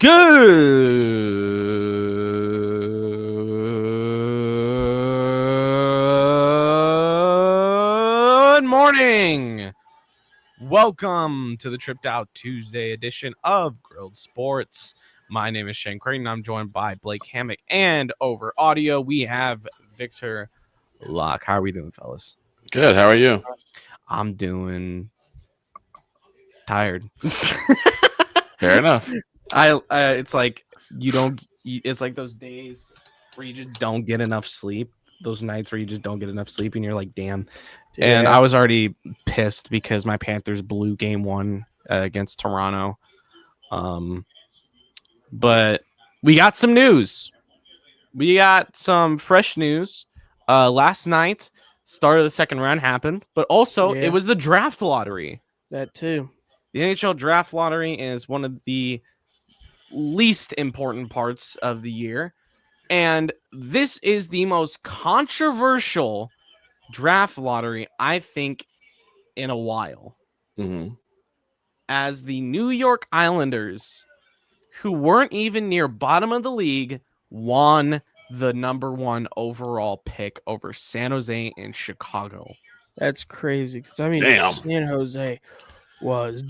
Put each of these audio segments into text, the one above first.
Good morning. Welcome to the Tripped Out Tuesday edition of Grilled Sports. My name is Shane Creighton. I'm joined by Blake Hammock, and over audio we have Victor Locke. How are we doing, fellas? Good. How are you? I'm doing tired. Fair enough. It's like it's like those days where you just don't get enough sleep. Those nights where you just don't get enough sleep and you're like, damn. Yeah. And I was already pissed because my Panthers blew game 1 against Toronto. But we got some news. We got some fresh news. Last night, start of the second round happened, but also it was the draft lottery. That too. The NHL draft lottery is one of the least important parts of the year. And this is the most controversial draft lottery, I think, in a while. Mm-hmm. As the New York Islanders, who weren't even near bottom of the league, won the number 1 overall pick over San Jose and Chicago. That's crazy. Because, I mean, Damn. San Jose was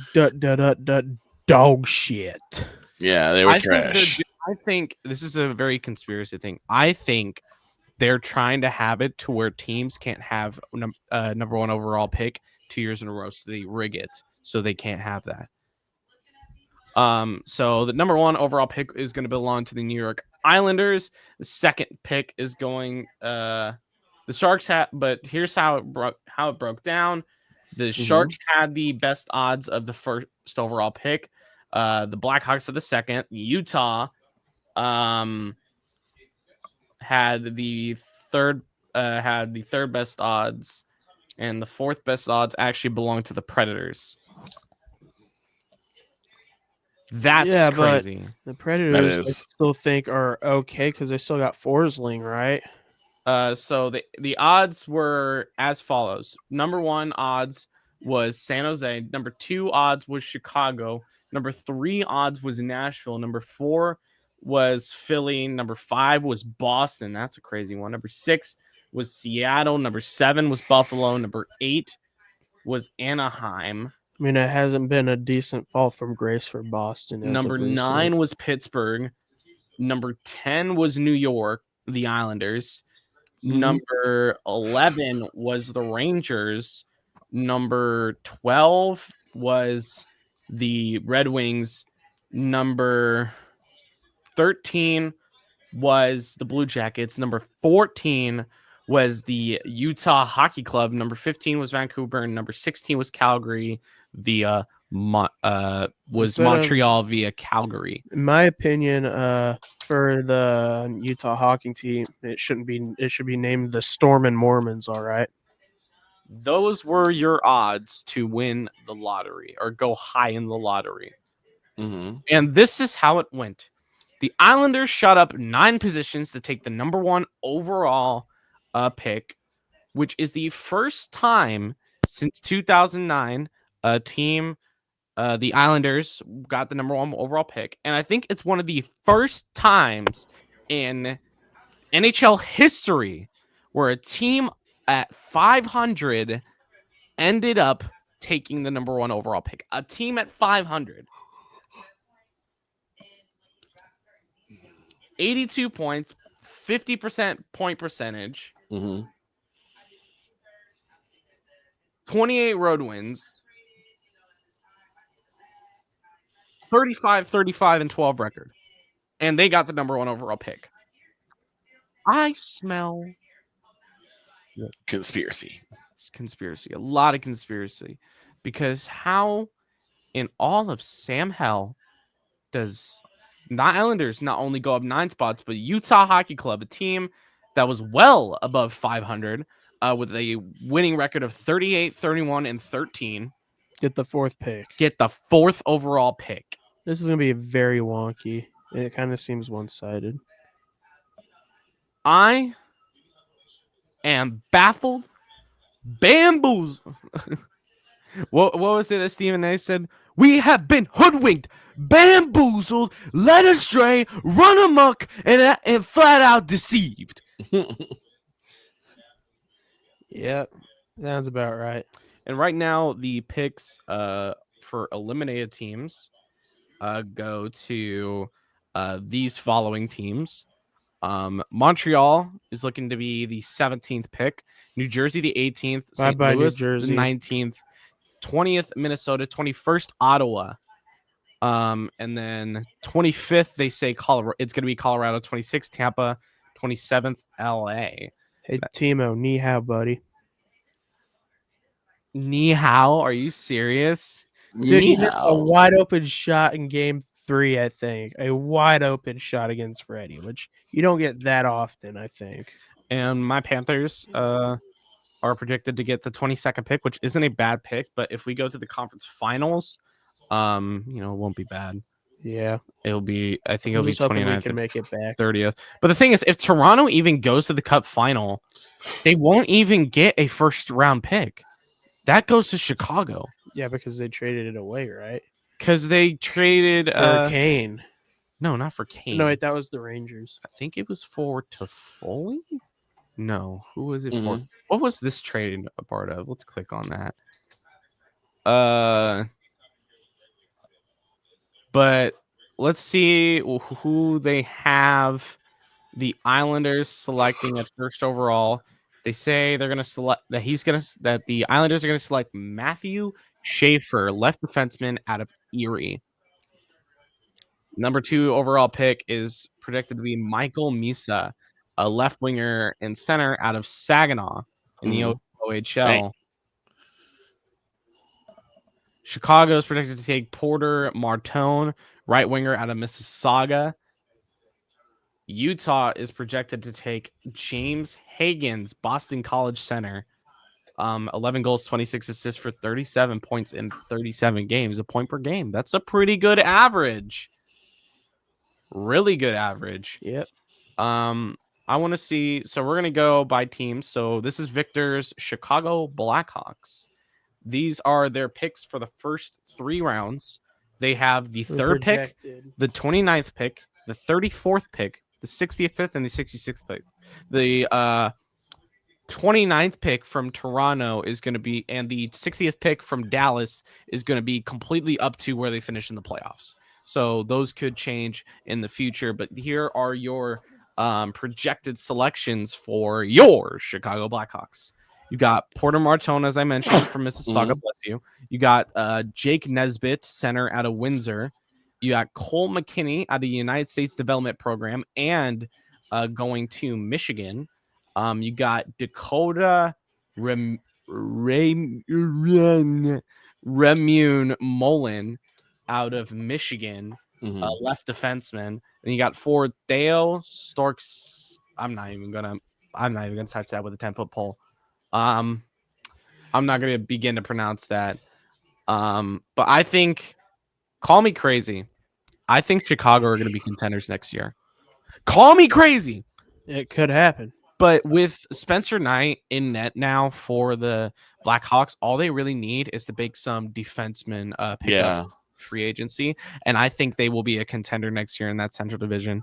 dog shit. Yeah, they were trash. I think this is a very conspiracy thing. I think they're trying to have it to where teams can't have number 1 overall pick 2 years in a row, so they rig it so they can't have that. So the number 1 overall pick is going to belong to the New York Islanders. The second pick is going the Sharks had, but here's how it broke down. The Sharks had the best odds of the first overall pick. The Blackhawks had the second. Utah had the third best odds, and the fourth best odds actually belonged to the Predators. That's crazy. But the Predators, I still think, are okay because they still got Forsling, right? So the odds were as follows. Number 1 odds was San Jose. Number 2 odds was Chicago. Number 3 odds was Nashville. Number 4 was Philly. Number 5 was Boston. That's a crazy one. Number 6 was Seattle. Number 7 was Buffalo. Number 8 was Anaheim. I mean, it hasn't been a decent fall from grace for Boston. Number 9 was Pittsburgh. Number 10 was New York, the Islanders. Number 11 was the Rangers. Number 12 was the Red Wings. Number 13 was the Blue Jackets. Number 14 was the Utah Hockey Club. Number 15 was Vancouver. And number 16 was Calgary via Montreal via Calgary. In my opinion, for the Utah hockey team, it should be named the Storm and Mormons. All right. Those were your odds to win the lottery or go high in the lottery. And this is how it went. The Islanders shot up 9 positions to take the number 1 overall pick, which is the first time since 2009 a team, the Islanders, got the number 1 overall pick. And I think it's one of the first times in NHL history where a team at 500 ended up taking the number 1 overall pick. A team at 500. 82 points, 50% point percentage, 28 road wins, 35, and 12 record. And they got the number 1 overall pick. I smell conspiracy. It's conspiracy. A lot of conspiracy. Because how in all of Sam Hell does not Islanders not only go up 9 spots, but Utah Hockey Club, a team that was well above 500 with a winning record of 38, 31, and 13. Get the 4th pick. Get the 4th overall pick. This is going to be very wonky. It kind of seems one-sided. I am baffled, bamboozled, What was it that Stephen A said? We have been hoodwinked, bamboozled, led astray, run amok, and flat out deceived. Yep, sounds about right. And right now, the picks for eliminated teams go to these following teams. Montreal is looking to be the 17th pick. New Jersey, the 18th. St. Bye-bye, New Louis, the Jersey. 19th. 20th, Minnesota. 21st, Ottawa. And then 25th, they say Colorado. It's going to be Colorado. 26th, Tampa. 27th, LA. Hey, Timo, ni hao, buddy. Ni hao? Are you serious? Dude, he missed a wide open shot in game 3, I think. A wide open shot against Freddie, which you don't get that often, I think. And my Panthers are projected to get the 22nd pick, which isn't a bad pick, but if we go to the conference finals, it won't be bad. Yeah. It'll be, I think it'll be 29th. We can make it back. 30th. But the thing is, if Toronto even goes to the Cup final, they won't even get a first round pick. That goes to Chicago. Yeah, because they traded it away, right? Because they traded for Kane. No, not for Kane. No, wait, that was the Rangers. I think it was for Toffoli. No, who was it for? What was this trade a part of? Let's click on that. But let's see who they have. The Islanders selecting at first overall. They say they're gonna select that the Islanders are gonna select Matthew Schaefer, left defenseman out of Erie. Number 2 overall pick is predicted to be Michael Misa, a left winger and center out of Saginaw in the OHL. Chicago is predicted to take Porter Martone, right winger out of Mississauga. Utah is projected to take James Higgins, Boston College center. 11 goals, 26 assists for 37 points in 37 games, a point per game. That's a pretty good average. Really good average. Yep. I want to see. So we're going to go by teams. So this is Victor's Chicago Blackhawks. These are their picks for the first 3 rounds. They have the 3rd pick, the 29th pick, the 34th pick, the 65th, and the 66th pick. The 29th pick from Toronto is going to be, and the 60th pick from Dallas is going to be completely up to where they finish in the playoffs. So those could change in the future. But here are your projected selections for your Chicago Blackhawks. You got Porter Martone, as I mentioned, from Mississauga. Bless you. You got Jake Nesbitt, center out of Windsor. You got Cole McKinney out of the United States Development Program and going to Michigan. You got Dakota Remune Mullen out of Michigan, left defenseman. And you got forward Theo Storks. I'm not even gonna touch that with a 10-foot pole. I'm not gonna begin to pronounce that. But I think, call me crazy, I think Chicago are gonna be contenders next year. Call me crazy. It could happen. But with Spencer Knight in net now for the Blackhawks, all they really need is to make some defensemen pick up free agency, and I think they will be a contender next year in that Central Division.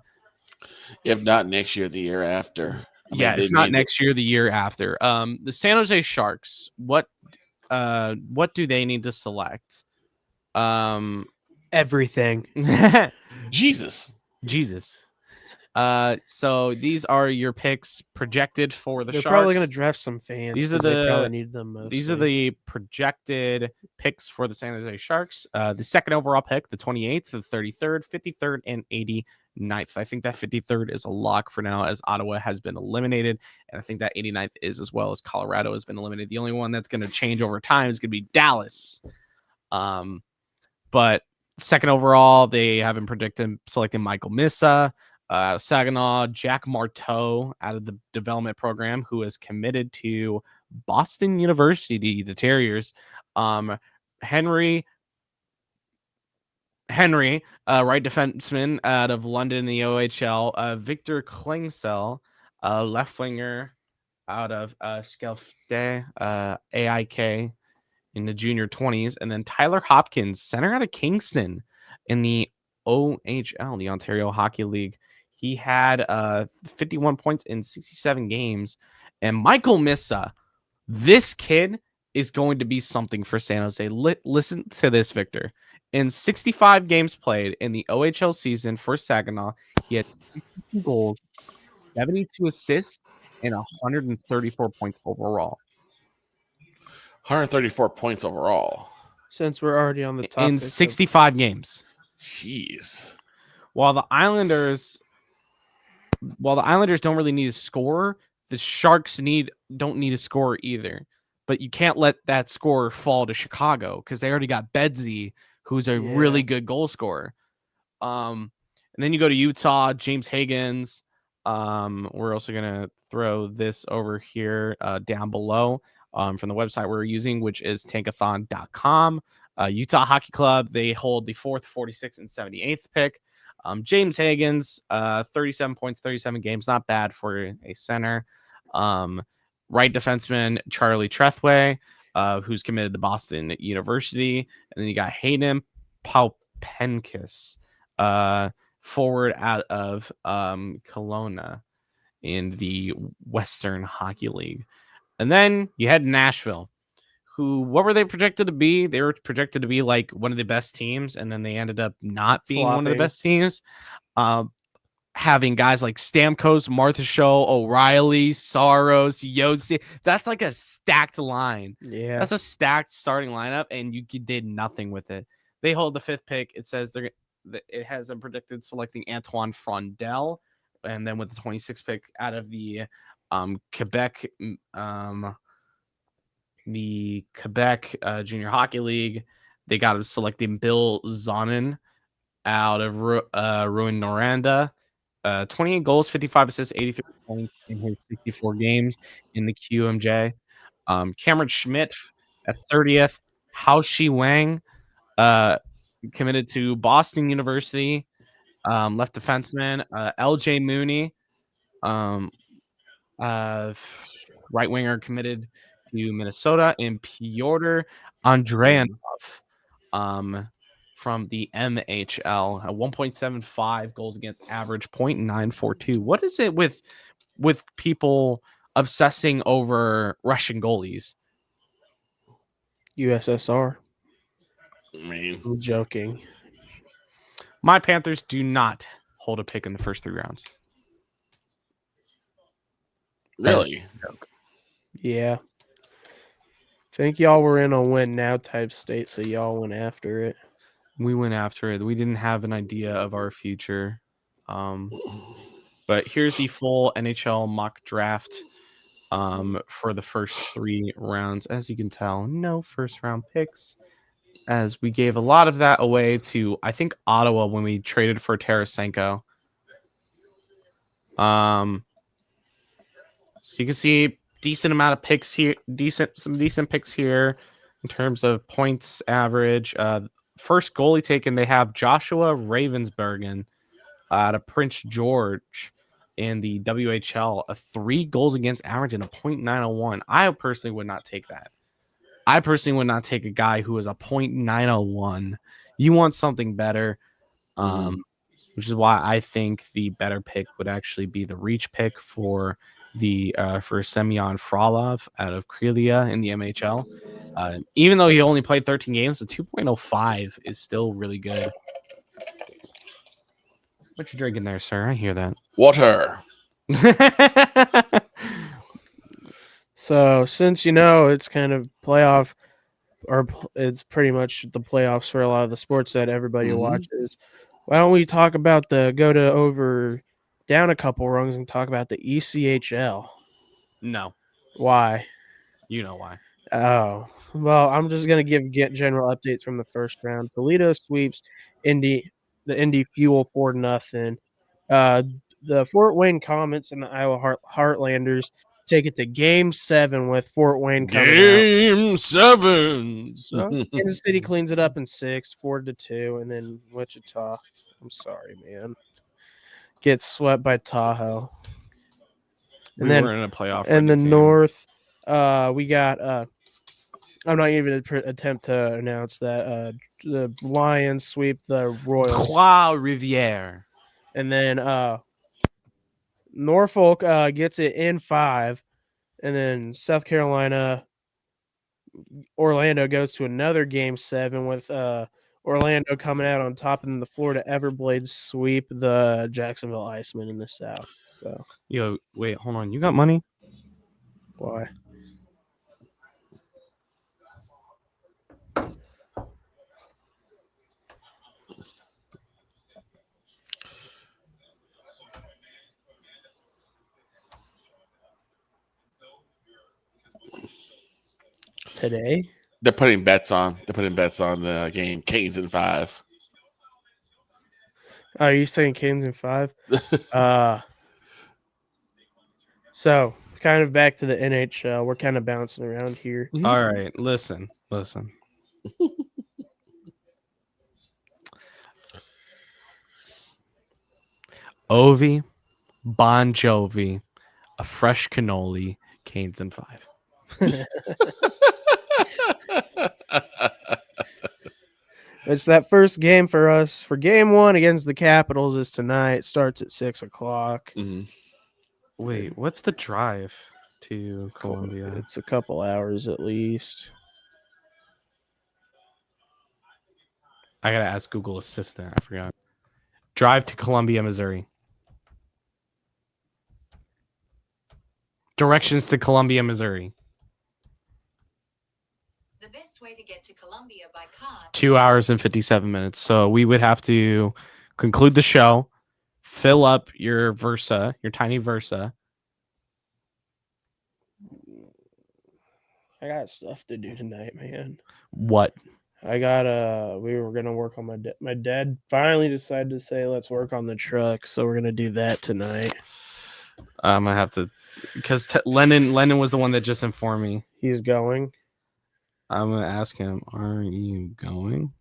If not next year, the year after. If not next year, the year after. The San Jose Sharks, what do they need to select? Everything. Jesus. So these are your picks projected for the They're Sharks. probably going to draft some fans. They probably need them mostly. These are the projected picks for the San Jose Sharks. The 2nd overall pick, the 28th, the 33rd, 53rd, and 89th. I think that 53rd is a lock for now, as Ottawa has been eliminated, and I think that 89th is as well, as Colorado has been eliminated. The only one that's going to change over time is going to be Dallas. But 2nd overall, they have been predicted selecting Michael Misa. Saginaw, Jack Marteau out of the development program, who is committed to Boston University, the Terriers. Henry, right defenseman out of London in the OHL. Victor Klingsell, left winger out of Skellefteå, AIK in the junior 20s, and then Tyler Hopkins, center out of Kingston in the OHL, the Ontario Hockey League. He had 51 points in 67 games. And Michael Missa, this kid is going to be something for San Jose. Listen to this, Victor. In 65 games played in the OHL season for Saginaw, he had 62 goals, 72 assists, and 134 points overall. 134 points overall. Since we're already on the topic in 65 games. Jeez. While the Islanders don't really need a scorer, the Sharks don't need a scorer either. But you can't let that scorer fall to Chicago because they already got Bedsy, who's a really good goal scorer. And then you go to Utah, James Higgins. We're also gonna throw this over here down below from the website we're using, which is tankathon.com. Utah Hockey Club, they hold the 4th, 46th, and 78th pick. James Higgins, 37 points, 37 games, not bad for a center. Right defenseman Charlie Trethway, who's committed to Boston University, and then you got Hayden Paupenkis, forward out of Kelowna in the Western Hockey League. And then you had Nashville, what were they projected to be? They were projected to be like one of the best teams, and then they ended up not being one of the best teams. Having guys like Stamkos, Martha Show, O'Reilly, Saros, Yossi. That's like a stacked line. Yeah. That's a stacked starting lineup, and you did nothing with it. They hold the 5th pick. It says it has them predicted selecting Antoine Frondel, and then with the 26th pick out of the Quebec Junior Hockey League, they got him selecting Bill Zonin out of Rouyn-Noranda. 28 goals, 55 assists, 83 points in his 64 games in the QMJ. Cameron Schmidt at 30th. Hao Shi Wang, committed to Boston University. Left defenseman. LJ Mooney, right winger, committed to Minnesota. And Pyotr Andreanov, from the MHL, 1.75 goals against average, 0.942. What is it with people obsessing over Russian goalies? USSR. I mean, I'm joking. My Panthers do not hold a pick in the first 3 rounds. Really? Yeah. I think y'all were in a win now type state, so y'all went after it. We went after it. We didn't have an idea of our future. But here's the full NHL mock draft for the first 3 rounds. As you can tell, no first round picks, as we gave a lot of that away to, I think, Ottawa when we traded for Tarasenko. So you can see decent amount of picks here, some decent picks here in terms of points average. First goalie taken, they have Joshua Ravensbergen out of Prince George in the WHL, a 3 goals against average and a .901. I personally would not take that. I personally would not take a guy who is a .901. You want something better, which is why I think the better pick would actually be the reach pick for Semyon Frolov out of Krylia in the MHL. Even though he only played 13 games, the 2.05 is still really good. What you drinking there, sir? I hear that. Water. So since it's kind of playoff, or it's pretty much the playoffs for a lot of the sports that everybody watches, why don't we talk about down a couple rungs and talk about the ECHL? No. Why? You know why. Oh, well, I'm just going to give general updates from the first round. Toledo sweeps the Indy Fuel 4-0. The Fort Wayne Comets and the Iowa Heartlanders take it to Game 7 with Fort Wayne coming Game 7. Kansas City cleans it up in 6, 4-2, and then Wichita, I'm sorry, man, gets swept by Tahoe. And then we're in a playoff. In the North, we got I'm not even attempt to announce that. The Lions sweep the Royals, Trois Rivières. and then Norfolk gets it in 5, and then South Carolina, Orlando goes to another Game 7 with Orlando coming out on top, and then the Florida Everblades sweep the Jacksonville Icemen in the South. So Yo, wait, hold on. You got money? why? Today? They're putting bets on. They're putting bets on the game. Canes in 5. Are you saying Canes in 5? So kind of back to the NHL. We're kind of bouncing around here. Mhm. All right, listen. Ovi, Bon Jovi, a fresh cannoli, Canes in 5. It's that first game for us. For Game 1 against the Capitals is tonight. It starts at 6 o'clock. Mhm. Wait, what's the drive to Columbia? It's a couple hours at least. I gotta ask Google Assistant. I forgot. Drive to Columbia, Missouri. Directions to Columbia, Missouri. The best way to get to Columbia by car. 2 hours and 57 minutes. So we would have to conclude the show, fill up your Versa, your tiny Versa. I got stuff to do tonight, man. What? We were gonna work on my dad finally decided to say let's work on the truck, so we're gonna do that tonight. I'm gonna have to, because Lennon was the one that just informed me. He's going. I'm gonna ask him, are you going?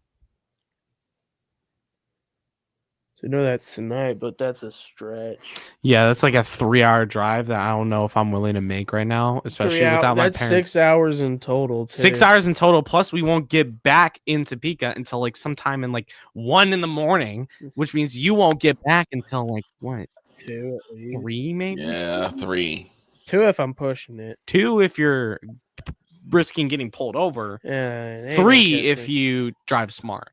So I know that's tonight, but that's a stretch. Yeah, that's like a 3-hour drive that I don't know if I'm willing to make right now, especially without my that's parents. 6 hours in total. Too. 6 hours in total. Plus, we won't get back in Topeka until like sometime in like 1 a.m, which means you won't get back until like what? 2 at least. 3 maybe? Yeah, 3. 2 if I'm pushing it. 2 if you're risking getting pulled over. Yeah. 3 if you drive smart.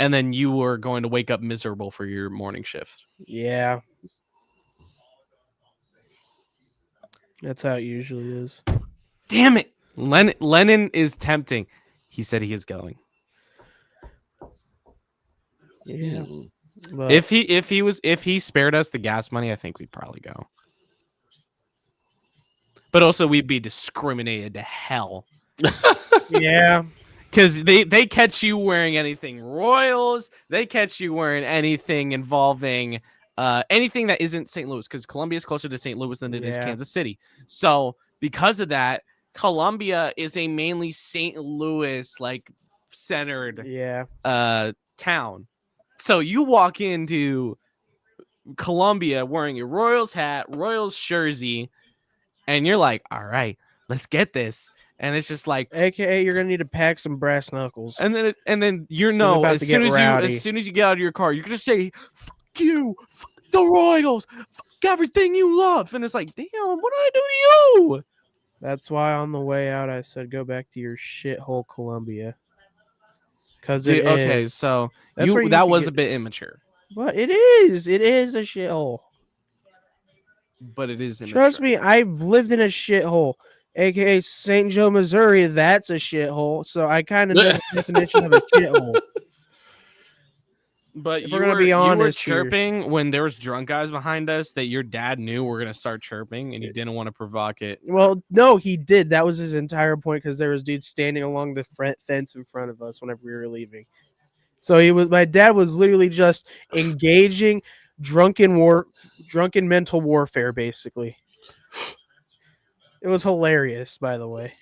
And then you were going to wake up miserable for your morning shift. Yeah. That's how it usually is. Damn it. Lennon is tempting. He said he is going. Yeah. Mhm. But If he spared us the gas money, I think we'd probably go. But also we'd be discriminated to hell. yeah. Because they catch you wearing anything Royals. They catch you wearing anything involving anything that isn't St. Louis. Because Columbia is closer to St. Louis than it is Kansas City. So because of that, Columbia is a mainly St. Louis like centered town. So you walk into Columbia wearing your Royals hat, Royals jersey, and you're like, all right, let's get this. And it's just like, AKA, you're gonna need to pack some brass knuckles. and then you know, about as to soon get as rowdy. you get out of your car, you're gonna say, "Fuck you, fuck the Royals, fuck everything you love." And it's like, damn, what did I do to you? That's why on the way out I said, go back to your shithole Columbia. Because so That's that was a bit immature, But it is. It is a shithole. but it is immature. Trust me, I've lived in a shithole, aka St. Joe, Missouri. That's a shithole. So I kind of know the definition of a shithole. But If you we're gonna were, be you were honest here. chirping when there was drunk guys behind us that your dad knew were gonna start chirping, and he didn't want to provoke it. Well, no, he did. That was his entire point because there was dudes standing along the fence in front of us whenever we were leaving. So my dad was literally just engaging drunken mental warfare, basically. It was hilarious, by the way.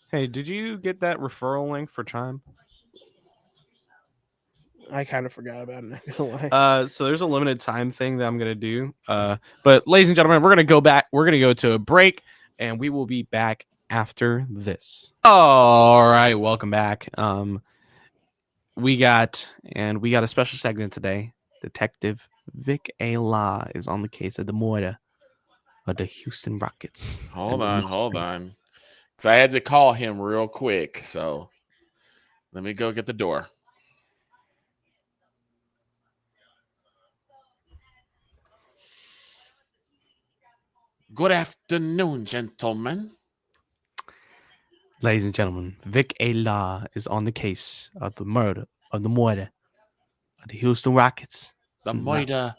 Hey, did you get that referral link for Chime? I kind of forgot about it, not gonna lie. So there's a limited time thing that I'm gonna do. But ladies and gentlemen, we're gonna go to a break, and we will be back after this. All right, welcome back. We got a special segment today. Detective Vic A. Law is on the case of the murder of the Houston Rockets. Hold on. Because I had to call him real quick. So let me go get the door. Good afternoon, gentlemen. Ladies and gentlemen, Vic A. Law is on the case of the murder of the Houston Rockets. The murder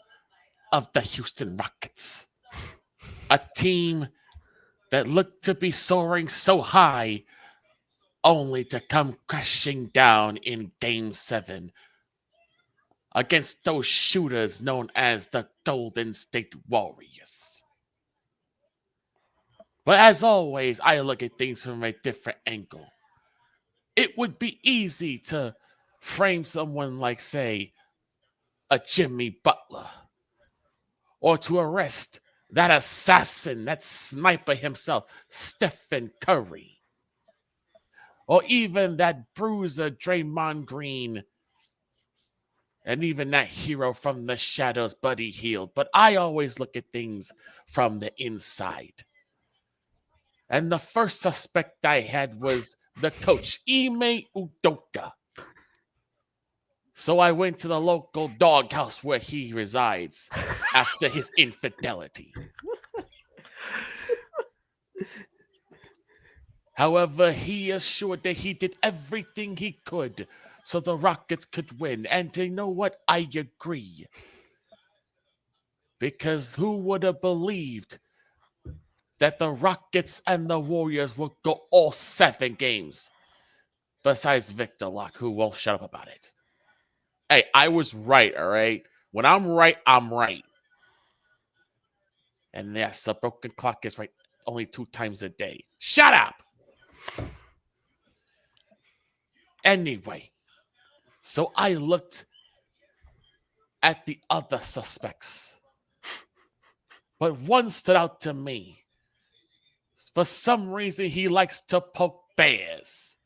of the Houston Rockets. A team that looked to be soaring so high, only to come crashing down in Game 7 against those shooters known as the Golden State Warriors. But as always, I look at things from a different angle. It would be easy to frame someone like, say, a Jimmy Butler, or to arrest that assassin, that sniper himself, Stephen Curry, or even that bruiser Draymond Green, and even that hero from the shadows, Buddy Hield. But I always look at things from the inside. And the first suspect I had was the coach, Ime Udoka. So I went to the local doghouse where he resides after his infidelity. However, he assured that he did everything he could so the Rockets could win. And you know what? I agree. Because who would have believed that the Rockets and the Warriors would go all 7 games? Besides Victor Locke, who won't shut up about it. Hey, I was right, all right? When I'm right, I'm right. And yes, the broken clock is right only 2 times a day. Shut up! Anyway, so I looked at the other suspects. But one stood out to me. For some reason, he likes to poke bears.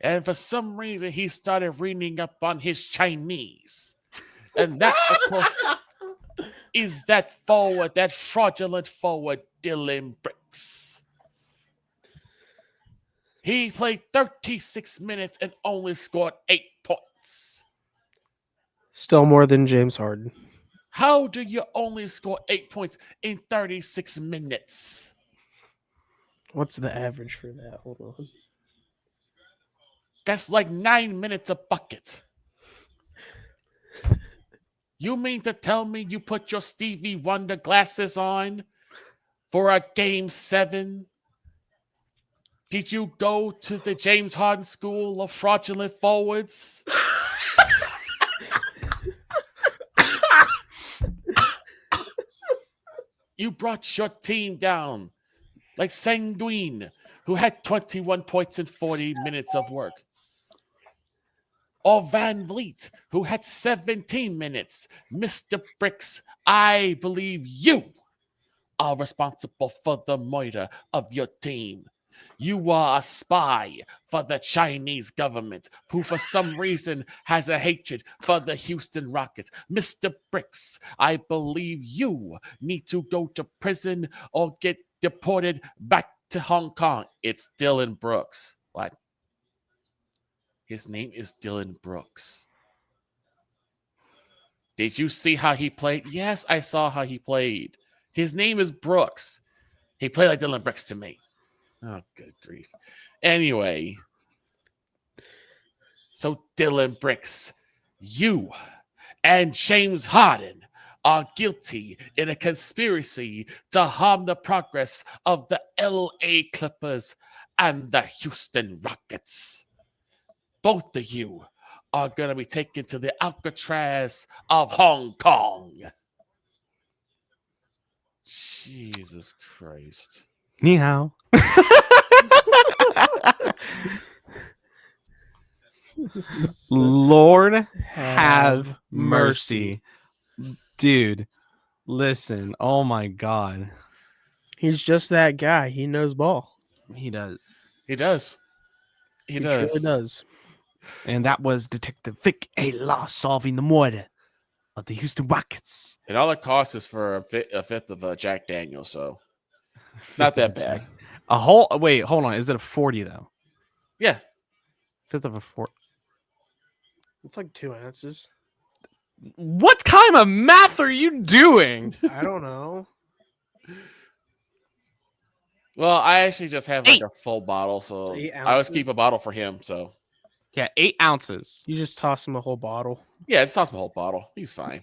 And for some reason, he started reading up on his Chinese. And that, of course, is that fraudulent forward, Dylan Brooks. He played 36 minutes and only scored 8 points. Still more than James Harden. How do you only score 8 points in 36 minutes? What's the average for that? Hold on. That's like 9 minutes a bucket. You mean to tell me you put your Stevie Wonder glasses on for a Game 7? Did you go to the James Harden School of Fraudulent Forwards? You brought your team down like Sanguine, who had 21 points in 40 minutes of work. Or Van Vliet, who had 17 minutes. Mr. Bricks, I believe you are responsible for the murder of your team. You are a spy for the Chinese government, who for some reason has a hatred for the Houston Rockets. Mr. Bricks, I believe you need to go to prison or get deported back to Hong Kong. It's Dylan Brooks. What? His name is Dylan Brooks. Did you see how he played? Yes, I saw how he played. His name is Brooks. He played like Dylan Brooks to me. Oh, good grief. Anyway, so Dylan Brooks, you and James Harden are guilty in a conspiracy to harm the progress of the LA Clippers and the Houston Rockets. Both of you are going to be taken to the Alcatraz of Hong Kong. Jesus Christ. Ni hao. Lord have mercy. Dude, listen. Oh my God. He's just that guy. He knows ball. He does. He does. He does. Truly does. And that was Detective Vic A. Law solving the murder of the Houston Rockets. And all it costs is for a fifth of Jack Daniels, so not that bad. Wait, hold on. Is it a 40 though? Yeah. Fifth of a 4. It's like 2 ounces. What kind of math are you doing? I don't know. Well, I actually just have like a full bottle, so It's 8 I always ounces? keep a bottle for him. So Yeah, 8 ounces. You just toss him a whole bottle. yeah, it's not a whole bottle. He's fine.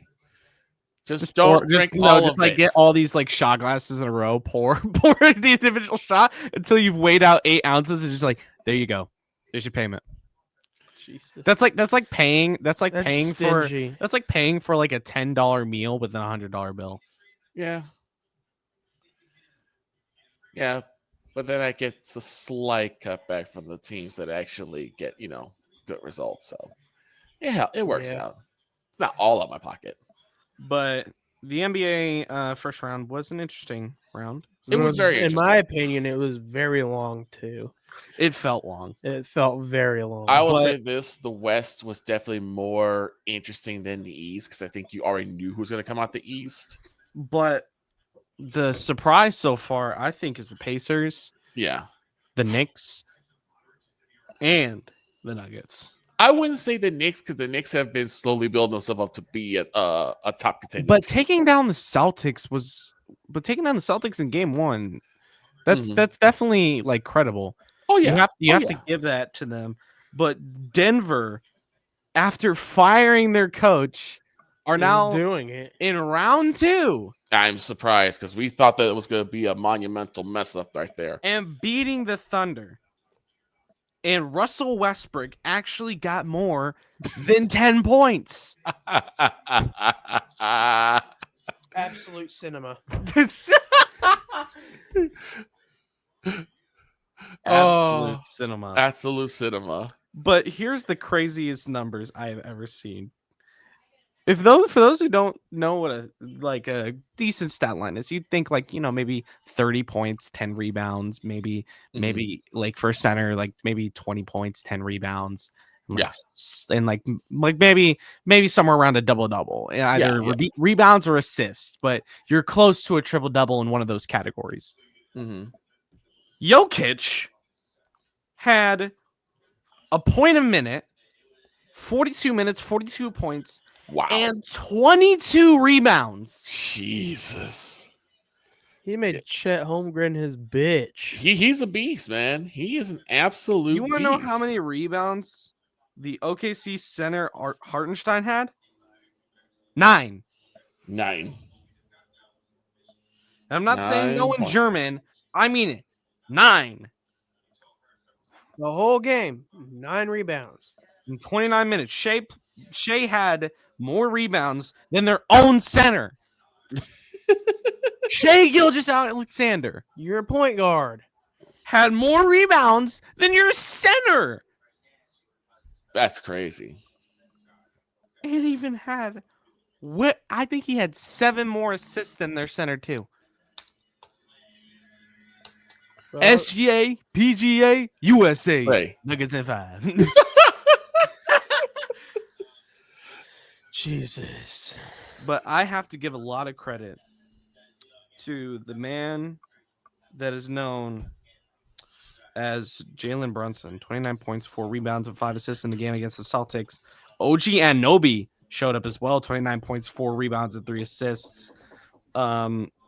Just don't drink all just of like it. get all these like shot glasses in a row, pour the individual shot until you've weighed out 8 ounces. It's just like, there you go. There's your payment. Jesus. That's like paying stingy. that's like paying for like a $10 meal with a $100 bill. Yeah. Yeah. But then I get a slight cutback from the teams that actually get, good results. So yeah, it works Yeah. out. It's not all out of my pocket. But the NBA first round was an interesting round. It was very in interesting. my opinion, it was very long too. It felt long. It felt very long. I will but- say this: the West was definitely more interesting than the East because I think you already knew who was going to come out the East. But the surprise so far, I think, is the Pacers, Yeah, the Knicks, and the Nuggets. I wouldn't say the Knicks because the Knicks have been slowly building themselves up to be a top contender. But taking down the Celtics in game 1, that's definitely like credible. Oh yeah, You have to give that to them. But Denver, after firing their coach, are now doing it in round 2 I'm surprised because we thought that it was going to be a monumental mess up right there. and beating the Thunder. And Russell Westbrook actually got more than 10 points. absolute cinema. Absolute cinema. Absolute cinema. But here's the craziest numbers I have ever seen. For those who don't know what a decent stat line is, you'd think like, maybe 30 points, 10 rebounds, maybe like for center, like maybe 20 points, 10 rebounds. And like maybe somewhere around a double-double. Either rebounds or assists, but you're close to a triple-double in one of those categories. Mm-hmm. Jokic had a point a minute, 42 minutes, 42 points, Wow. and 22 rebounds. Jesus. He made Chet Holmgren his bitch. He's a beast, man. He is an absolute You want to know how many rebounds the OKC center Hartenstein had? 9. 9. And I'm not saying 9 no in points. German. I mean it. 9. The whole game, 9 rebounds. In 29 minutes. Shea had more rebounds than their own center. Shea Gilgeous-Alexander, You're a point guard. had more rebounds than your center. That's crazy. And even had I think he had 7 more assists than their center too. Well, SGA, PGA, USA, Hey. Nuggets in 5. Jesus. But I have to give a lot of credit to the man that is known as Jalen Brunson. 29 points, 4 rebounds, and 5 assists in the game against the Celtics. OG Anunoby showed up as well. 29 points, 4 rebounds, and 3 assists.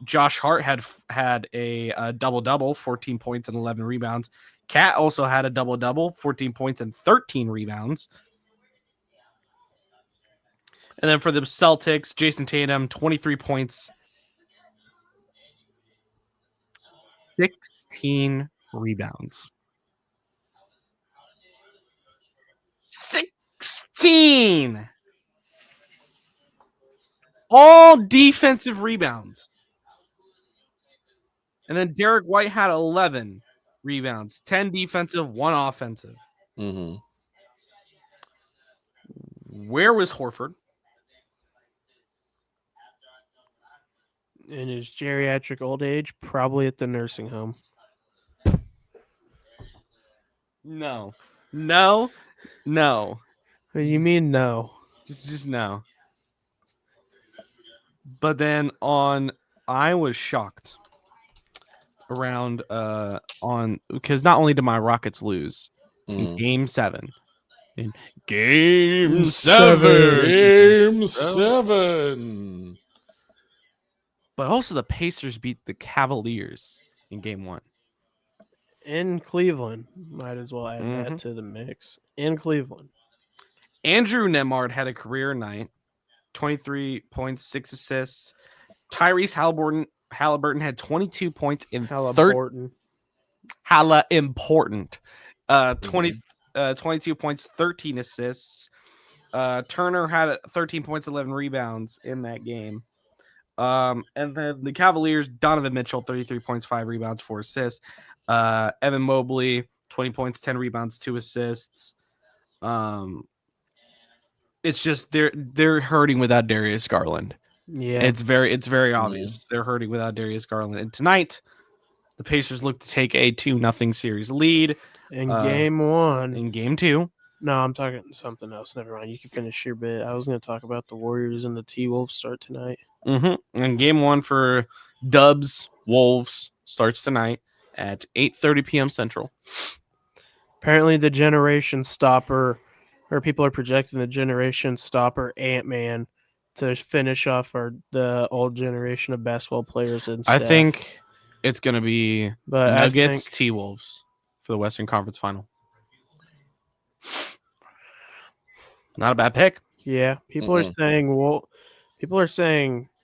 Josh Hart had a double-double, 14 points and 11 rebounds. Cat also had a double-double, 14 points and 13 rebounds. And then for the Celtics, Jason Tatum, 23 points, 16 rebounds. 16! All defensive rebounds. And then Derek White had 11 rebounds, 10 defensive, 1 offensive. Mm-hmm. Where was Horford? In his geriatric old age, probably at the nursing home. No. No. No. What do you mean no? Just no. But then I was shocked around on because not only did my Rockets lose in Game 7, in Game 7, Game 7. but also the Pacers beat the Cavaliers in Game 1. In Cleveland, might as well add Mhm. that to the mix. In Cleveland, Andrew Nemard had a career night, 23 points, 6 assists. Tyrese Halliburton had 22 points in Halliburton. important. 22 points, 13 assists. Turner had 13 points, 11 rebounds in that game. And then the Cavaliers, Donovan Mitchell, 33 points, 5 rebounds, 4 assists. Evan Mobley, 20 points, 10 rebounds, 2 assists. It's just they're hurting without Darius Garland. Yeah, It's very obvious they're hurting without Darius Garland. And tonight, the Pacers look to take a 2-0 series lead in Game 1. in Game 2. No, I'm talking something else. Never mind. You can finish your bit. I was going to talk about the Warriors and the T-Wolves start tonight. And Game 1 for Dubs Wolves starts tonight at 8:30 p.m. Central. Apparently, the generation stopper, or people are projecting the generation stopper Ant-Man to finish off the old generation of basketball players. And I think it's going to be but Nuggets T-Wolves for the Western Conference Final. Not a bad pick. Yeah, people are saying,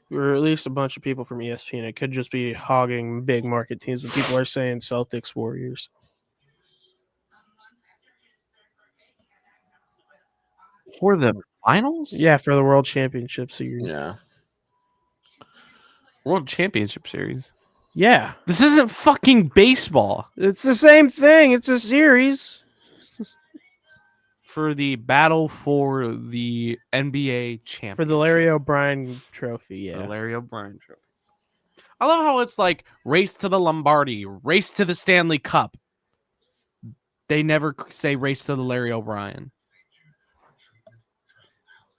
or at least a bunch of people from ESPN, it could just be hogging big market teams, but people are saying Celtics Warriors. For the finals? Yeah, for the World Championship Series. Yeah. World Championship Series. Yeah. This isn't fucking baseball. It's the same thing. It's a series. For the battle for the NBA championship. For the Larry O'Brien trophy, yeah. The Larry O'Brien trophy. I love how it's like race to the Lombardi, race to the Stanley Cup. They never say race to the Larry O'Brien.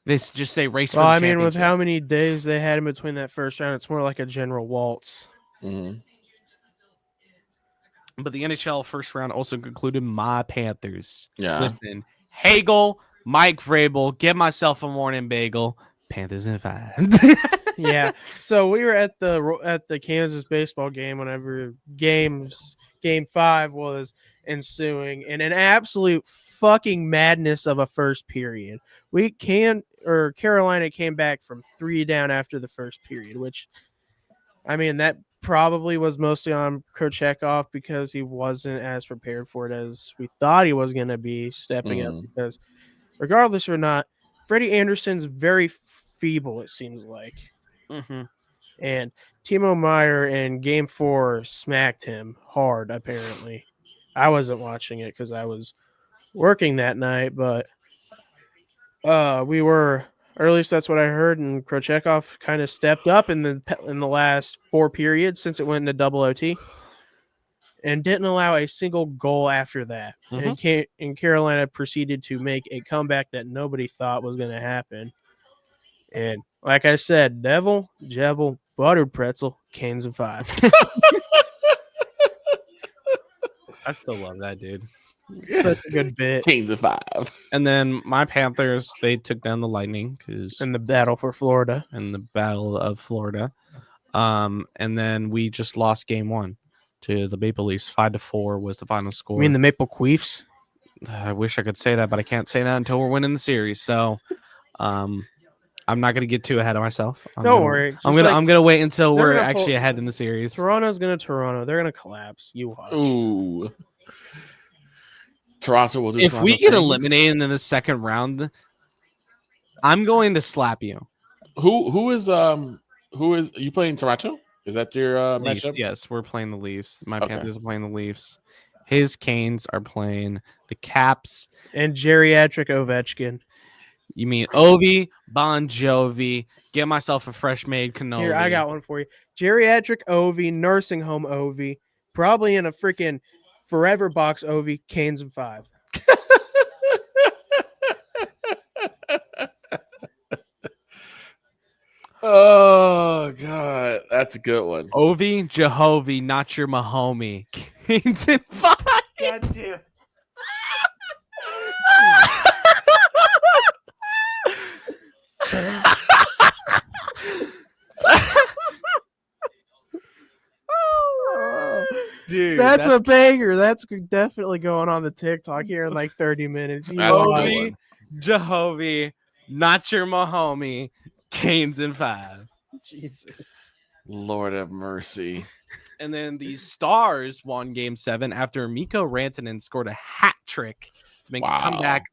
They just say race for the championship. With how many days they had in between that first round, it's more like a general waltz. But the NHL first round also concluded my Panthers. Yeah. Listen, Hagel, Mike Vrabel, get myself a morning bagel. Panthers in 5. Yeah. So we were at the Kansas baseball game whenever game 5 was ensuing, and an absolute fucking madness of a first period. Carolina came back from 3 down after the first period, which, I mean, that probably was mostly on Kochetkov because he wasn't as prepared for it as we thought he was going to be stepping up, because regardless or not, Freddie Anderson's very feeble, it seems like. And Timo Meyer in Game 4 smacked him hard, apparently. I wasn't watching it because I was working that night, but we were, or at least that's what I heard, and Kochetkov kind of stepped up in the last 4 periods since it went into double OT, and didn't allow a single goal after that. And Carolina proceeded to make a comeback that nobody thought was going to happen. And like I said, Devil, Jevel, Buttered Pretzel, Canes in 5. I still love that, dude. Such a good bit. Canes in 5. And then my Panthers, they took down the Lightning in the battle for Florida. In the Battle of Florida. And then we just lost Game 1 to the Maple Leafs. 5-4 was the final score. You mean the Maple Queefs? I wish I could say that, but I can't say that until we're winning the series. So, I'm not gonna get too ahead of myself. Don't worry. I'm gonna wait until we're actually ahead in the series. Toronto's gonna Toronto. They're gonna collapse. You watch. Ooh. Toronto will do. If Toronto we get things. eliminated in the second round, I'm going to slap you. Who is you playing Toronto? Is that your matchup? Yes, we're playing the Leafs. My Okay. Panthers are playing the Leafs. His Canes are playing the Caps and geriatric Ovechkin. You mean Ovi, Bon Jovi, get myself a fresh made cannoli. Here, I got one for you. Geriatric Ovi, nursing home Ovi, probably in a freaking Forever box Ovi, Canes in 5. Oh God, that's a good one. Ovi, Jehovah, not your Mahomie. Canes in 5. God damn. Dude, That's a banger. That's definitely going on the TikTok here in like 30 minutes. You That's a watch. good Ovi, one. Jehovah, not your Mahomie. Canes in 5. Jesus. Lord have mercy. And then the Stars won Game 7 after Mikko Rantanen scored a hat trick to make a comeback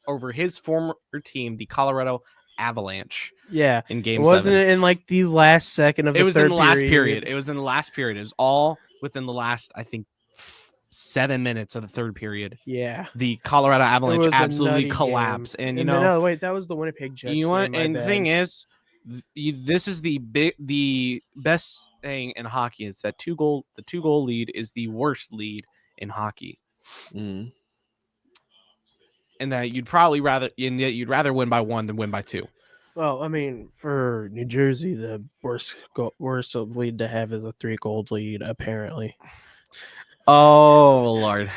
over his former team, the Colorado Avalanche. Yeah. In Game Wasn't 7. it in like the last second of the It was third in the last period? period. It was in the last period. It was all within the last, I think, 7 minutes of the third period. Yeah. The Colorado It Avalanche was a absolutely nutty collapsed. game. And, you then, know, no, wait, that was the Winnipeg Jets you know what? game. My And the bad. thing is, this is the best thing in hockey is that the 2-goal lead is the worst lead in hockey. Mm. And that you'd rather win by 1 than win by 2. Well, I mean, for New Jersey, the worst lead to have is a 3-goal lead, apparently. Oh, Lord.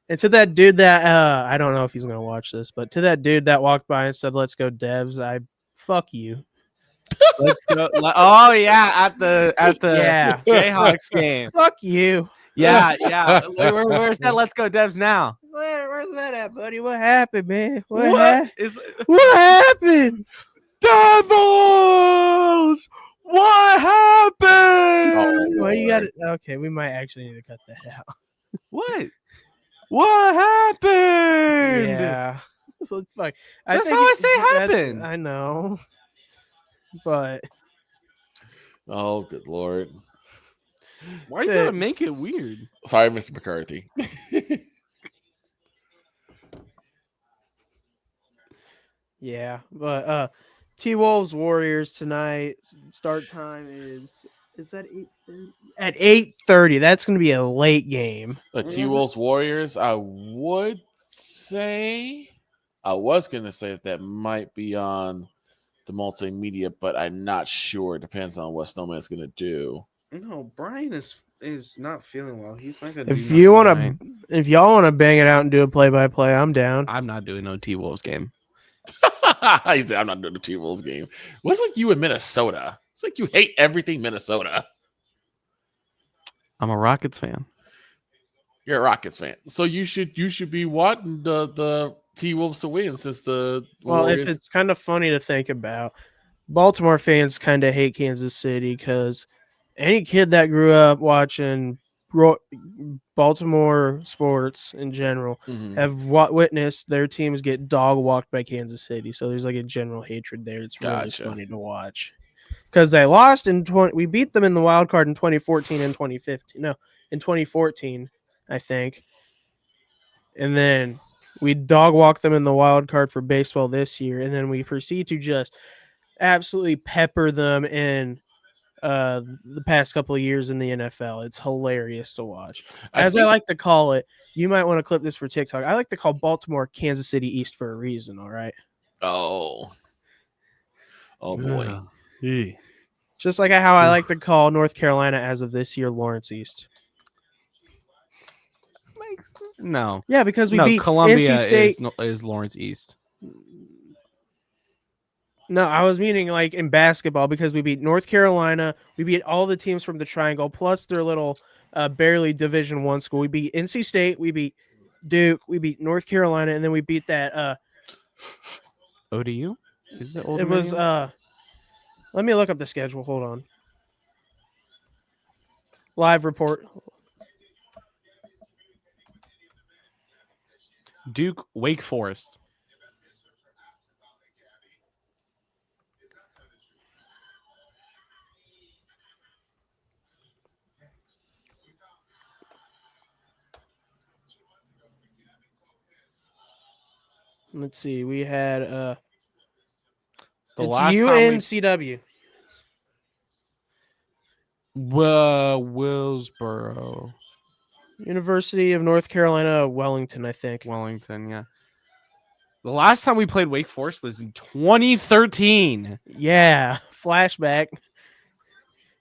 And to that dude that I don't know if he's gonna watch this, but to that dude that walked by and said, "Let's go, Devs," I fuck you. Let's go. Oh yeah, at the Yeah. Jayhawks game. Fuck you. Yeah. Where's that Let's Go Devs now? Where's that at, buddy? What happened, man? What is What happened? Devils? What happened? Well, you got it. Okay, we might actually need to cut that out. What? What happened? Yeah. So it's fine. That's how I say happened. I know. But Oh, good Lord. Why you gotta make it weird? Sorry, Mr. McCarthy. yeah, but T-Wolves Warriors tonight. Start time is that 8:30? At 8:30. That's going to be a late game. The T-Wolves Warriors, I would say, I was going to say that might be on the multimedia, but I'm not sure. It depends on what Snowman's going to do. No, Brian is not feeling well. He's not gonna. If y'all want to bang it out and do a play-by-play, I'm down. I'm not doing no T-Wolves game. He said, I'm not doing the T-Wolves game. What's with you in Minnesota? It's like you hate everything Minnesota. I'm a Rockets fan. You're a Rockets fan, so you should be wanting the T-Wolves to win since the Warriors. If it's kind of funny to think about, Baltimore fans kind of hate Kansas City because any kid that grew up watching Baltimore sports in general have witnessed their teams get dog walked by Kansas City. So there's like a general hatred there. It's really funny to watch because they lost we beat them in the wild card in 2014 and 2015. No, in 2014, I think. And then we dog walked them in the wild card for baseball this year. And then we proceed to just absolutely pepper them in the past couple of years in the NFL. It's hilarious to watch. I like to call it, you might want to clip this for TikTok. I like to call Baltimore Kansas City East for a reason, all right? Oh boy. Yeah. Just like how I like to call North Carolina as of this year Lawrence East. No. Yeah, because we beat Columbia NC State. is Lawrence East. No, I was meaning like in basketball because we beat North Carolina, we beat all the teams from the Triangle plus their little barely Division I school. We beat NC State, we beat Duke, we beat North Carolina, and then we beat that ODU? Is it Old it was Dominion? let me look up the schedule. Hold on. Live report. Duke, Wake Forest. Let's see. We had The it's last time UNCW. Willsboro. University of North Carolina, Wellington, I think. Wellington, yeah. The last time we played Wake Forest was in 2013. Yeah, flashback.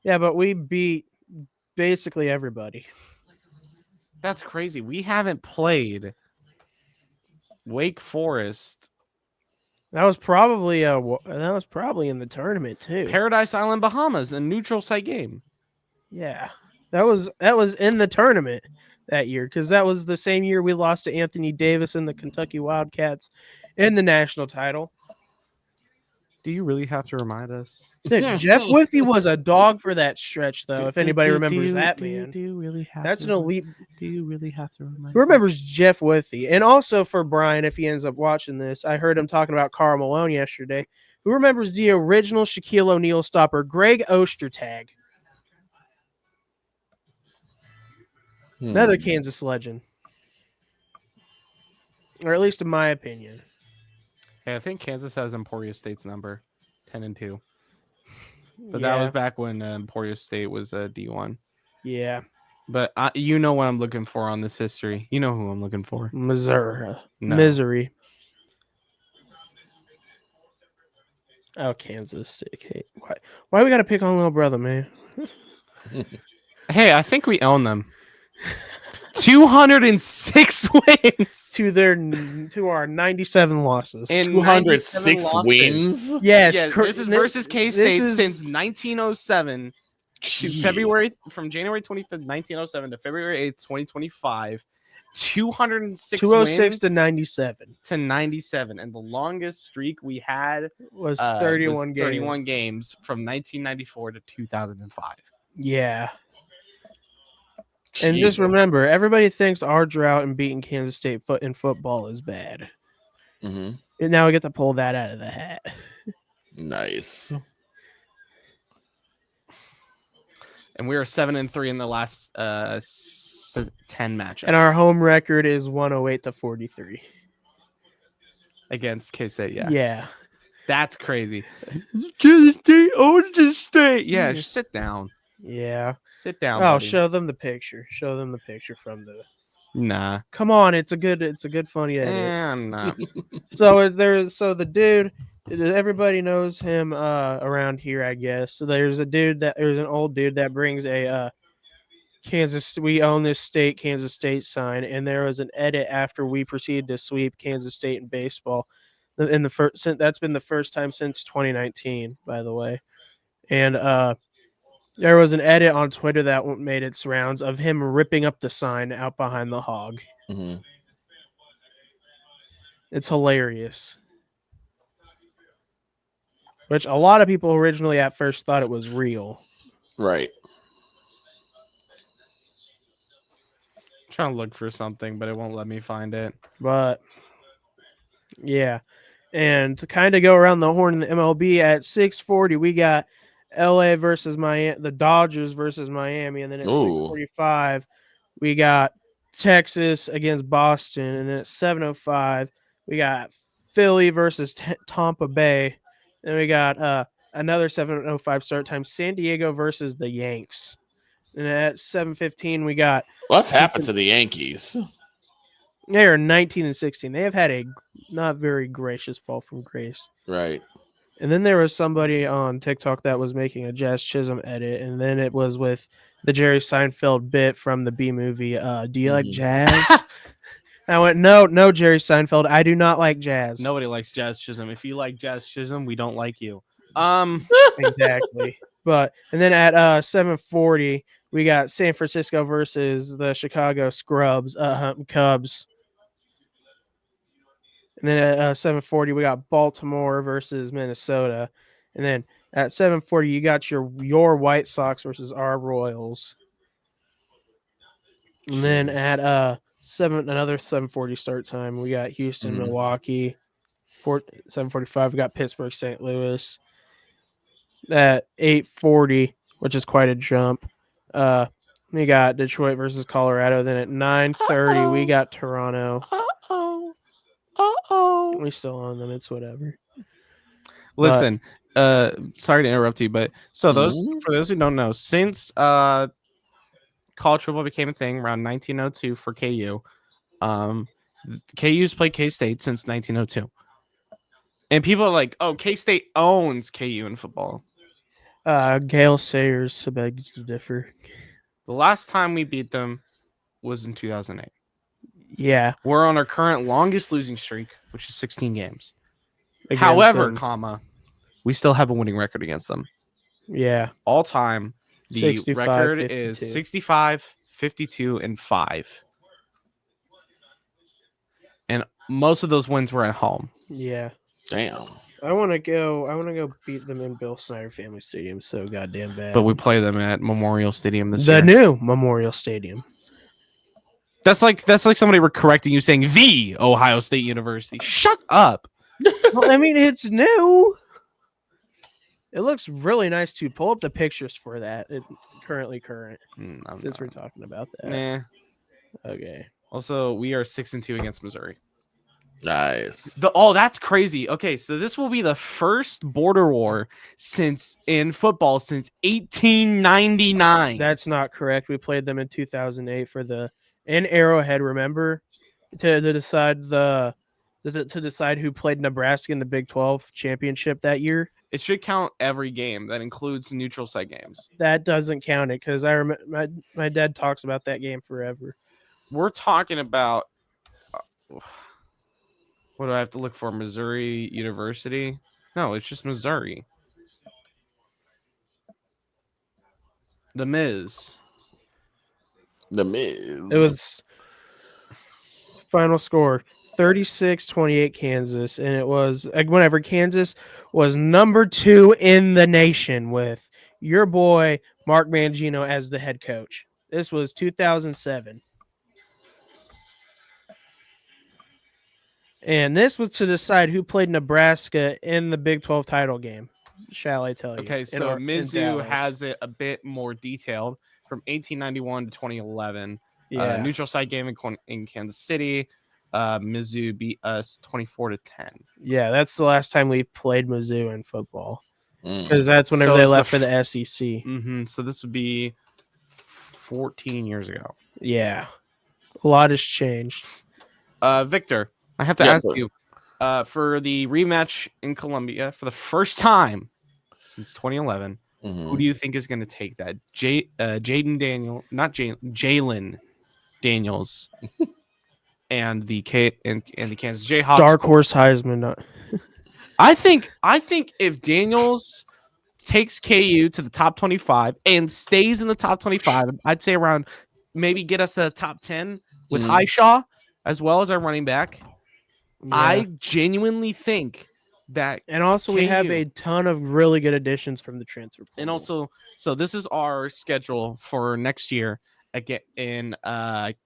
Yeah, but we beat basically everybody. That's crazy. We haven't played Wake Forest. That was probably in the tournament too. Paradise Island, Bahamas, a neutral site game. Yeah, that was in the tournament that year because that was the same year we lost to Anthony Davis and the Kentucky Wildcats in the national title. Do you really have to remind us? Dude, Jeff Whiffy was a dog for that stretch, though. If anybody remembers that man, do you really have? that's an elite. Do you really have to remind? Who remembers Jeff Whiffy? And also for Brian, if he ends up watching this, I heard him talking about Karl Malone yesterday. Who remembers the original Shaquille O'Neal stopper, Greg Ostertag? Another Kansas legend, or at least in my opinion. Hey, I think Kansas has Emporia State's number, 10-2. But Yeah. that was back when Emporia State was D1. Yeah. But you know what I'm looking for on this history. You know who I'm looking for. Missouri. No. Misery. Oh, Kansas State. Hey, why we got to pick on little brother, man? Hey, I think we own them. 206 wins to our 97 losses. and 206 wins. Yes, this is versus K-State since 1907 to February, from January 25th, 1907 to February 8th, 2025. 206 wins to 97 to 97, and the longest streak we had was 31 games. 31 games from 1994 to 2005. Yeah. And just remember, everybody thinks our drought in beating Kansas State in football is bad. Mm-hmm. And now we get to pull that out of the hat. Nice. And we are 7-3 in the last 10 matchups. And our home record is 108-43 against K-State. Yeah. Yeah. That's crazy. Kansas State owns the state. Yeah, just sit down. Yeah. Sit down. Oh, buddy. show them the picture. Show them the picture from the. Nah. Come on, it's a good funny edit. Nah. So the dude, everybody knows him around here, I guess. So there's an old dude that brings a we own this state, Kansas State sign, and there was an edit after we proceeded to sweep Kansas State in baseball. That's been the first time since 2019, by the way. And there was an edit on Twitter that made its rounds of him ripping up the sign out behind the hog. Mm-hmm. It's hilarious. Which a lot of people originally at first thought it was real. Right. I'm trying to look for something, but it won't let me find it. But yeah. And to kind of go around the horn in the MLB at 6:40, we got LA versus Miami, the Dodgers versus Miami, and then at 6:45, we got Texas against Boston, and then at 7:05, we got Philly versus Tampa Bay, and we got another 7:05 start time, San Diego versus the Yanks, and at 7:15, we got. What's happened to the Yankees? They are 19-16. They have had a not very gracious fall from grace. Right. And then there was somebody on TikTok that was making a Jazz Chisholm edit, and then it was with the Jerry Seinfeld bit from the B movie. Do you like jazz? I went, no, Jerry Seinfeld. I do not like jazz. Nobody likes Jazz Chisholm. If you like Jazz Chisholm, we don't like you. Exactly. And then at 7:40, we got San Francisco versus the Chicago Cubs. And then at 7:40, we got Baltimore versus Minnesota. And then at 7:40, you got your White Sox versus our Royals. And then at another 7:40 start time, we got Houston, Milwaukee. 7:45, we got Pittsburgh, St. Louis. At 8:40, which is quite a jump, we got Detroit versus Colorado. Then at 9:30, we got Toronto. We still own them. It's whatever. Listen, sorry to interrupt you, but so for those who don't know, since college football became a thing around 1902 for KU. KU's played K-State since 1902. And people are like, oh, K-State owns KU in football. Gale Sayers begs to differ. The last time we beat them was in 2008. Yeah. We're on our current longest losing streak, which is 16 games. against However, them. we still have a winning record against them. Yeah. All time, the 65, record 52. is 65, 52, and 5. And most of those wins were at home. Yeah. Damn. I want to go beat them in Bill Snyder Family Stadium so goddamn bad. But we play them at Memorial Stadium this the year. new Memorial Stadium. That's like somebody correcting you saying the Ohio State University. Shut up. Well, I mean, it's new. It looks really nice too. Pull up the pictures for that. Current. Since we're talking about that. Nah. Okay. Also, we are 6-2 against Missouri. Nice. That's crazy. Okay, so this will be the first border war in football since 1899. That's not correct. We played them in 2008 in Arrowhead. Remember, to decide to decide who played Nebraska in the Big 12 championship that year. It should count every game. That includes neutral site games. That doesn't count it because I remember my dad talks about that game forever. We're talking about. What do I have to look for? Missouri University? No, it's just Missouri. The Miz. It was final score 36-28 Kansas, and it was whenever Kansas was number 2 in the nation with your boy Mark Mangino as the head coach. This was 2007. And this was to decide who played Nebraska in the Big 12 title game, shall I tell you. Okay, so Mizzou has it a bit more detailed from 1891 to 2011. Yeah. Neutral site game in Kansas City. Mizzou beat us 24-10. Yeah, that's the last time we played Mizzou in football. Because that's whenever they left for the SEC. Mm-hmm, so this would be 14 years ago. Yeah. A lot has changed. Victor, I have to ask you, for the rematch in Columbia for the first time since 2011, who do you think is going to take that? Jalen Daniels and the Kansas Jayhawks. Dark Horse Heisman. Not... I think if Daniels takes KU to the top 25 and stays in the top 25, I'd say around maybe get us to the top 10 with Highshaw as well as our running back. Yeah. I genuinely think that, and also we have a ton of really good additions from the transfer pool. And also, so this is our schedule for next year again in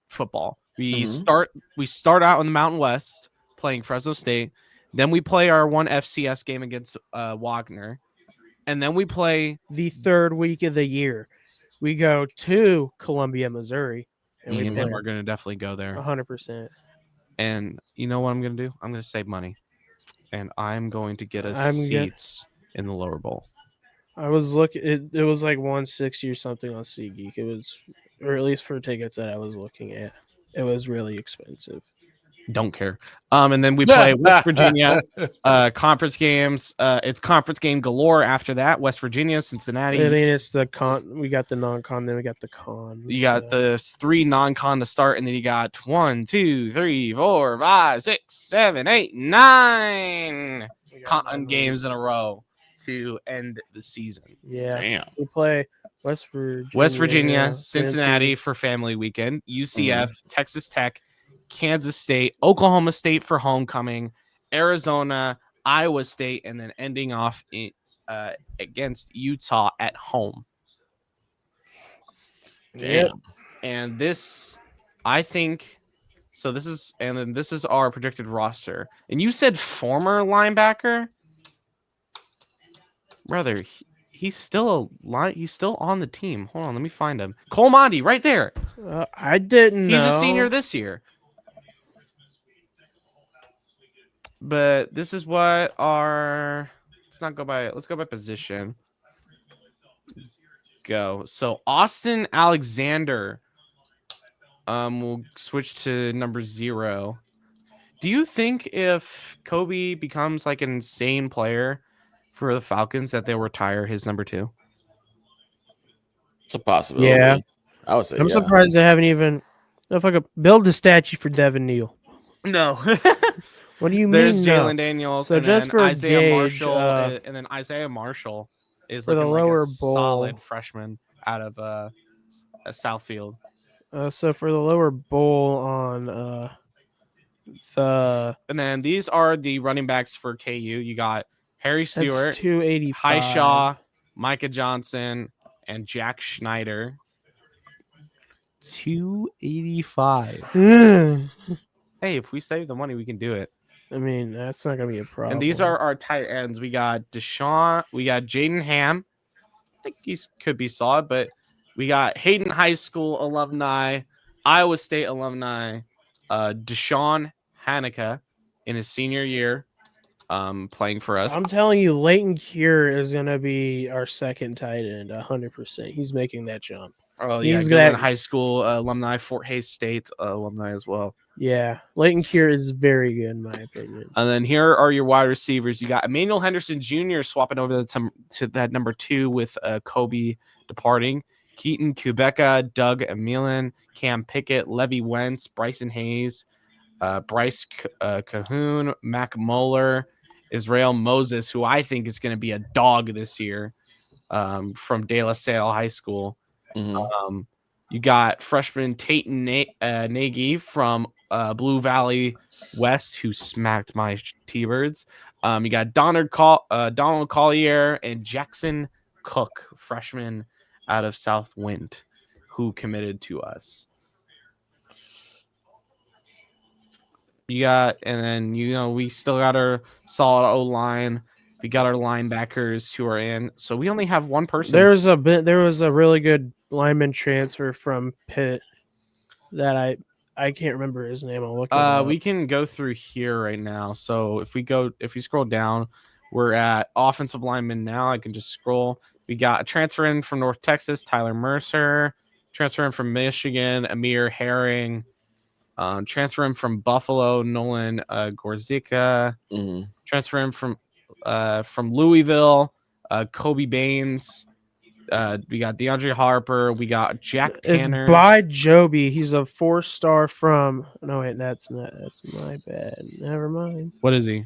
football. We start out in the Mountain West playing Fresno State, then we play our one FCS game against Wagner, and then we play the third week of the year. We go to Columbia, Missouri, and we're going to definitely go there 100%. And you know what I'm going to do? I'm going to save money. And I'm going to get us seats in the lower bowl. I was looking. It was like $160 or something on SeatGeek. It was, or at least for tickets that I was looking at, it was really expensive. Don't care. And then we play West Virginia conference games. It's conference game galore after that. West Virginia, Cincinnati. I mean, it's the con. We got the non-con, then we got the con. You got the 3 non-con to start, and then you got 1, 2, 3, 4, 5, 6, 7, 8, 9 con games in a row to end the season. Yeah. Damn. We play West Virginia, Cincinnati for family weekend, UCF, Texas Tech, Kansas State, Oklahoma State for homecoming, Arizona, Iowa State, and then ending off against Utah at home. Damn. And this, I think, so this is, and then this is our projected roster. And you said former linebacker? Brother, he's still on the team. Hold on, let me find him. Cole Monty, right there. I didn't know. He's a senior this year. But this is what let's go by position. go. So Austin Alexander will switch to number 0. Do you think if Kobe becomes like an insane player for the Falcons that they'll retire his number 2? It's a possibility. Yeah. I would say I'm yeah. surprised they haven't even. If I could build a statue for Devin Neal. No. What do you There's mean? Jalen No? Daniels, So and just then for a Isaiah gauge, Marshall, and then Isaiah Marshall is for the looking like lower a solid bowl. freshman out of Southfield. So for the lower bowl on the And then these are the running backs for KU. You got Harry that's Stewart, 285. Highshaw, Micah Johnson, and Jack Schneider. 285. Hey, if we save the money, we can do it. I mean, that's not gonna be a problem. And these are our tight ends. We got Deshaun. We got Jaden Ham. I think he could be solid, but we got Hayden High School alumni, Iowa State alumni, Deshaun Hanukkah in his senior year, playing for us. I'm telling you, Leighton Cure is gonna be our second tight end, 100%. He's making that jump. Oh yeah, He's Goodland got- High School alumni, Fort Hays State alumni as well. Yeah, Leighton Cure is very good in my opinion. And then here are your wide receivers. You got Emmanuel Henderson Jr. swapping over to that number 2 with Kobe departing. Keaton Kubeka, Doug Emilin, Cam Pickett, Levy Wentz, Bryson Hayes, Bryce Cahoon, Mac Moeller, Israel Moses, who I think is going to be a dog this year, from De La Salle High School. Mm-hmm. You got freshman Tayton Nagy from Blue Valley West, who smacked my T-Birds. You got Donald Collier and Jackson Cook, freshman out of Southwind, who committed to us. You got, and then we still got our solid O-line. We got our linebackers who are in. So we only have one person. There was a really good lineman transfer from Pitt that I can't remember his name. I'll look it up. We can go through here right now. So if we scroll down, we're at offensive lineman now. I can just scroll. We got a transfer in from North Texas, Tyler Mercer. Transfer in from Michigan, Amir Herring. Transfer in from Buffalo, Nolan Gorzica. Mm-hmm. Transfer in from Louisville, Kobe Baines. We got DeAndre Harper. We got Jack Tanner. It's by Joby. He's a 4-star from. No wait, that's my bad. Never mind. What is he?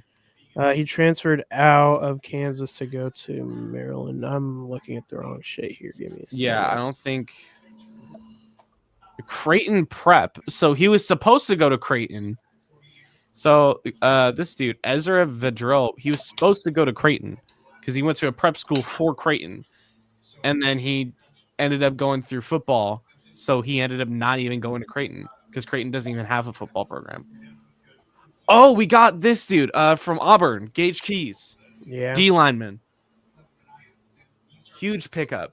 He transferred out of Kansas to go to Maryland. I'm looking at the wrong shit here. Give me a second. Yeah, I don't think. Creighton Prep. So he was supposed to go to Creighton. So this dude, Ezra Vedril, he was supposed to go to Creighton because he went to a prep school for Creighton. And then he ended up going through football. So he ended up not even going to Creighton because Creighton doesn't even have a football program. Oh, we got this dude from Auburn, Gage Keys. Yeah. D lineman. Huge pickup.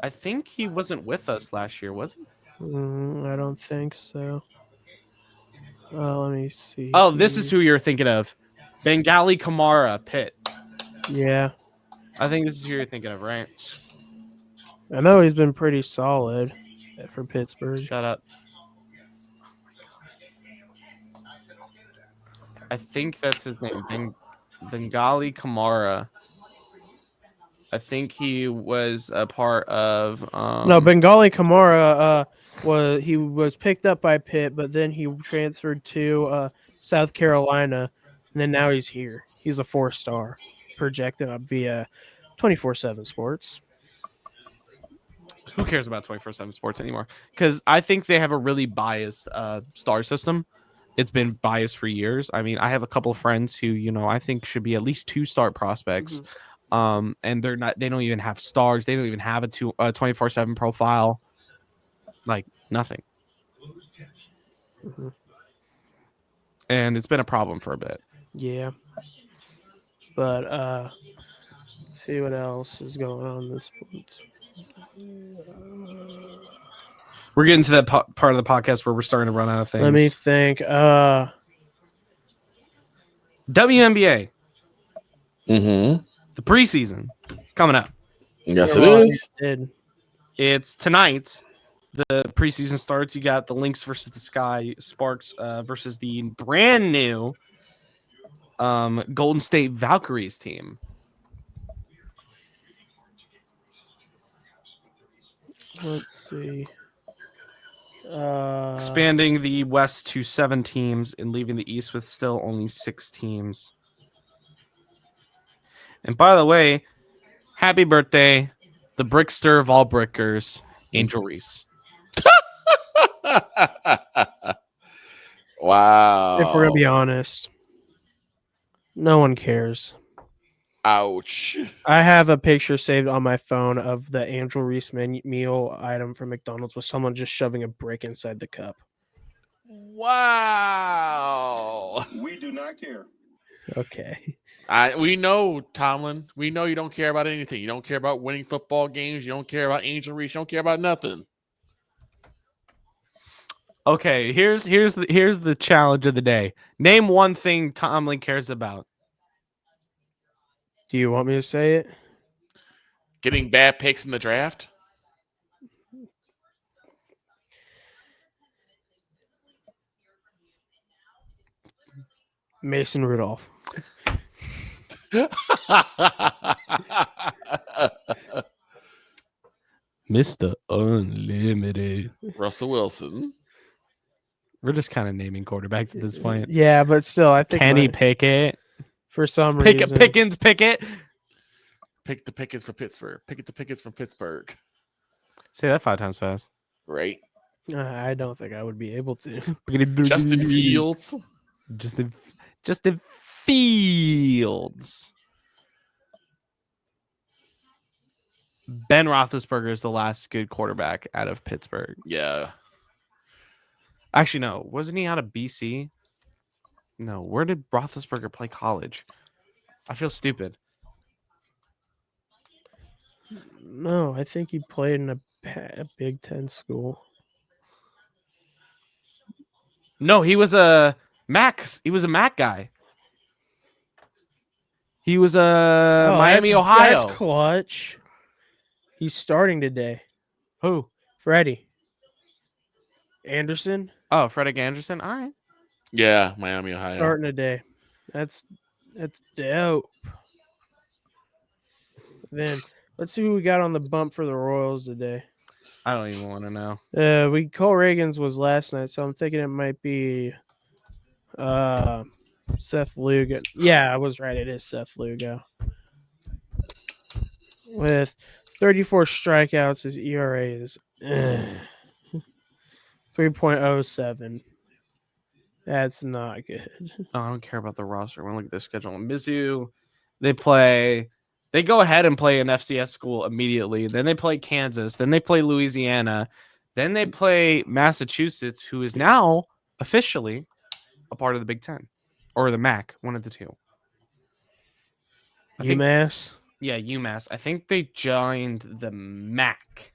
I think he wasn't with us last year, was he? I don't think so. Let me see. Oh, this is who you're thinking of. Bengali Kamara, Pitt. Yeah. I think this is who you're thinking of, right? I know he's been pretty solid for Pittsburgh. Shut up. I think that's his name. Bengali Kamara. I think he was a part of. No, Bengali Kamara was picked up by Pitt, but then he transferred to South Carolina, and then now he's here. He's a 4-star, projected up via 24/7 Sports. Who cares about 24/7 Sports anymore? Because I think they have a really biased star system. It's been biased for years. I mean, I have a couple of friends who, I think should be at least 2-star prospects. Mm-hmm. And they're not. They don't even have stars. They don't even have a 24/7 profile. Like nothing. Mm-hmm. And it's been a problem for a bit. Yeah. But let's see what else is going on this point. We're getting to that part of the podcast where we're starting to run out of things. Let me think. WNBA. Mm-hmm. The preseason is coming up. Yes, Yeah, it well, is. I did. It's tonight. The preseason starts. You got the Lynx versus the Sky Sparks versus the brand new Golden State Valkyries team. Let's see. Expanding the West to 7 teams and leaving the East with still only 6 teams. And by the way, happy birthday, the brickster of all brickers, Angel Reese. Wow. If we're gonna be honest, no one cares. Ouch. I have a picture saved on my phone of the Angel Reese meal item from McDonald's with someone just shoving a brick inside the cup. Wow. We do not care. Okay. We know, Tomlin. We know you don't care about anything. You don't care about winning football games. You don't care about Angel Reese. You don't care about nothing. Okay, here's the challenge of the day. Name one thing Tomlin cares about. Do you want me to say it? Getting bad picks in the draft. Mason Rudolph. Mr. Unlimited. Russell Wilson. We're just kind of naming quarterbacks at this point. Yeah, but still, I think Kenny Pickett. for some reason, Pickens Pickett. Pick the Pickens for Pittsburgh. Pick the Pickens from Pittsburgh. Say that 5 times fast. Right. I don't think I would be able to. Justin Fields. Justin Fields. Ben Roethlisberger is the last good quarterback out of Pittsburgh. Yeah. Actually, no. Wasn't he out of BC? No. Where did Roethlisberger play college? I feel stupid. No, I think he played in a Big Ten school. No, he was a Mac. He was a Mac guy. He was a Miami, Ohio. That's clutch. He's starting today. Who? Freddie Anderson Oh, Frederick Anderson. All right. Yeah, Miami, Ohio. starting today. That's dope. Then let's see who we got on the bump for the Royals today. I don't even want to know. Cole Reagan's was last night, so I'm thinking it might be Seth Lugo. Yeah, I was right. It is Seth Lugo. With 34 strikeouts, his ERA is 3.07. That's not good. Oh, I don't care about the roster. We're gonna look at their schedule. Mizzou, they go ahead and play an FCS school immediately. Then they play Kansas. Then they play Louisiana. Then they play Massachusetts, who is now officially a part of the Big Ten or the MAC, one of the two. I think- UMass. Yeah, UMass. I think they joined the MAC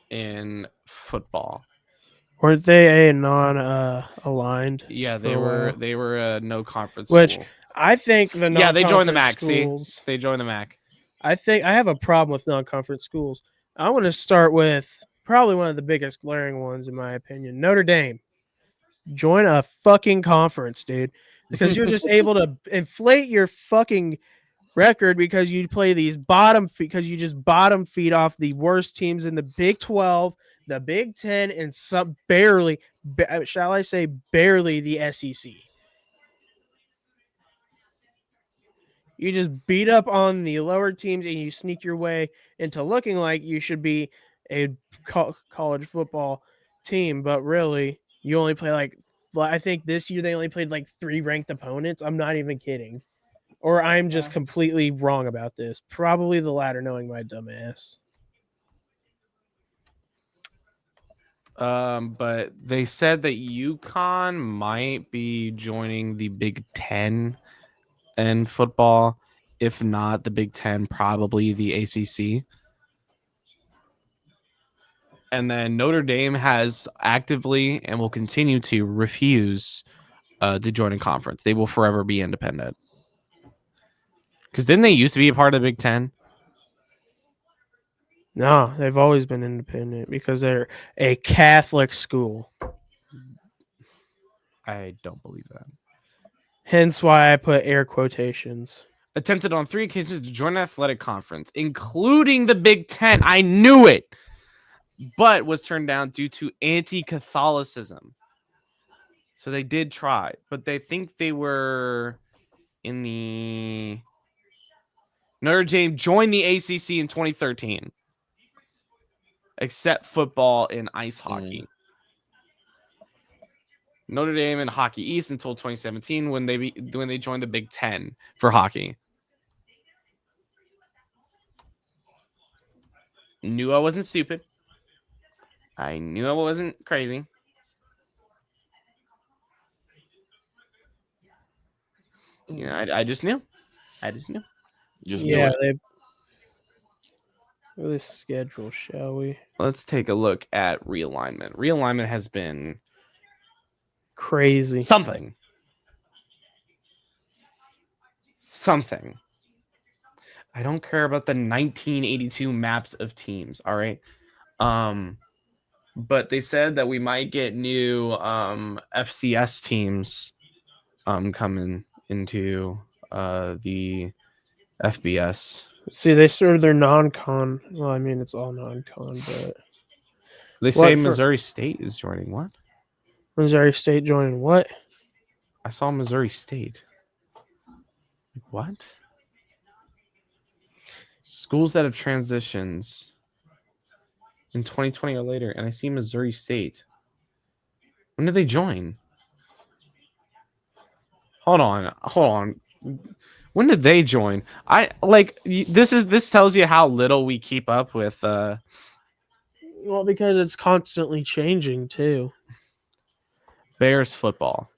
in football. Weren't they a non-aligned? Yeah, for they a were. while? They were a no conference. Which school. I think the Yeah, they joined the non-conference MAC. schools, See, they joined the MAC. I think I have a problem with non-conference schools. I want to start with probably one of the biggest glaring ones, in my opinion. Notre Dame. Join a fucking conference, dude, because you're just able to inflate your fucking record because you play these because you just bottom feed off the worst teams in the Big 12, the Big 10, and some shall I say, barely the SEC. You just beat up on the lower teams and you sneak your way into looking like you should be a college football team, but really, you only play I think this year they only played 3 ranked opponents. I'm not even kidding. Or I'm just completely wrong about this. Probably the latter, knowing my dumb ass. But they said that UConn might be joining the Big Ten in football. If not the Big Ten, probably the ACC. And then Notre Dame has actively and will continue to refuse to join a conference. They will forever be independent. Because didn't they used to be a part of the Big Ten? No, they've always been independent because they're a Catholic school. I don't believe that. Hence why I put air quotations. Attempted on 3 occasions to join an athletic conference, including the Big Ten. I knew it, but was turned down due to anti-Catholicism. So they did try, but they think they were in the Notre Dame joined the ACC in 2013, except football and ice hockey. Notre Dame and Hockey East until 2017 when they joined the Big Ten for hockey. Knew I wasn't stupid. I knew I wasn't crazy. Yeah, I just knew. I just knew. Yeah, they. This schedule, shall we? Let's take a look at realignment. Realignment has been crazy. Something. I don't care about the 1982 maps of teams, all right? But they said that we might get new FCS teams coming into the FBS. See, they started their non-con. Well, I mean, it's all non-con, but they say Missouri State is joining. What? Missouri State joining what? I saw Missouri State. What? Schools that have transitions in 2020 or later, and I see Missouri State. When did they join? Hold on. When did they join? This tells you how little we keep up with. Well, because it's constantly changing too. Bears football.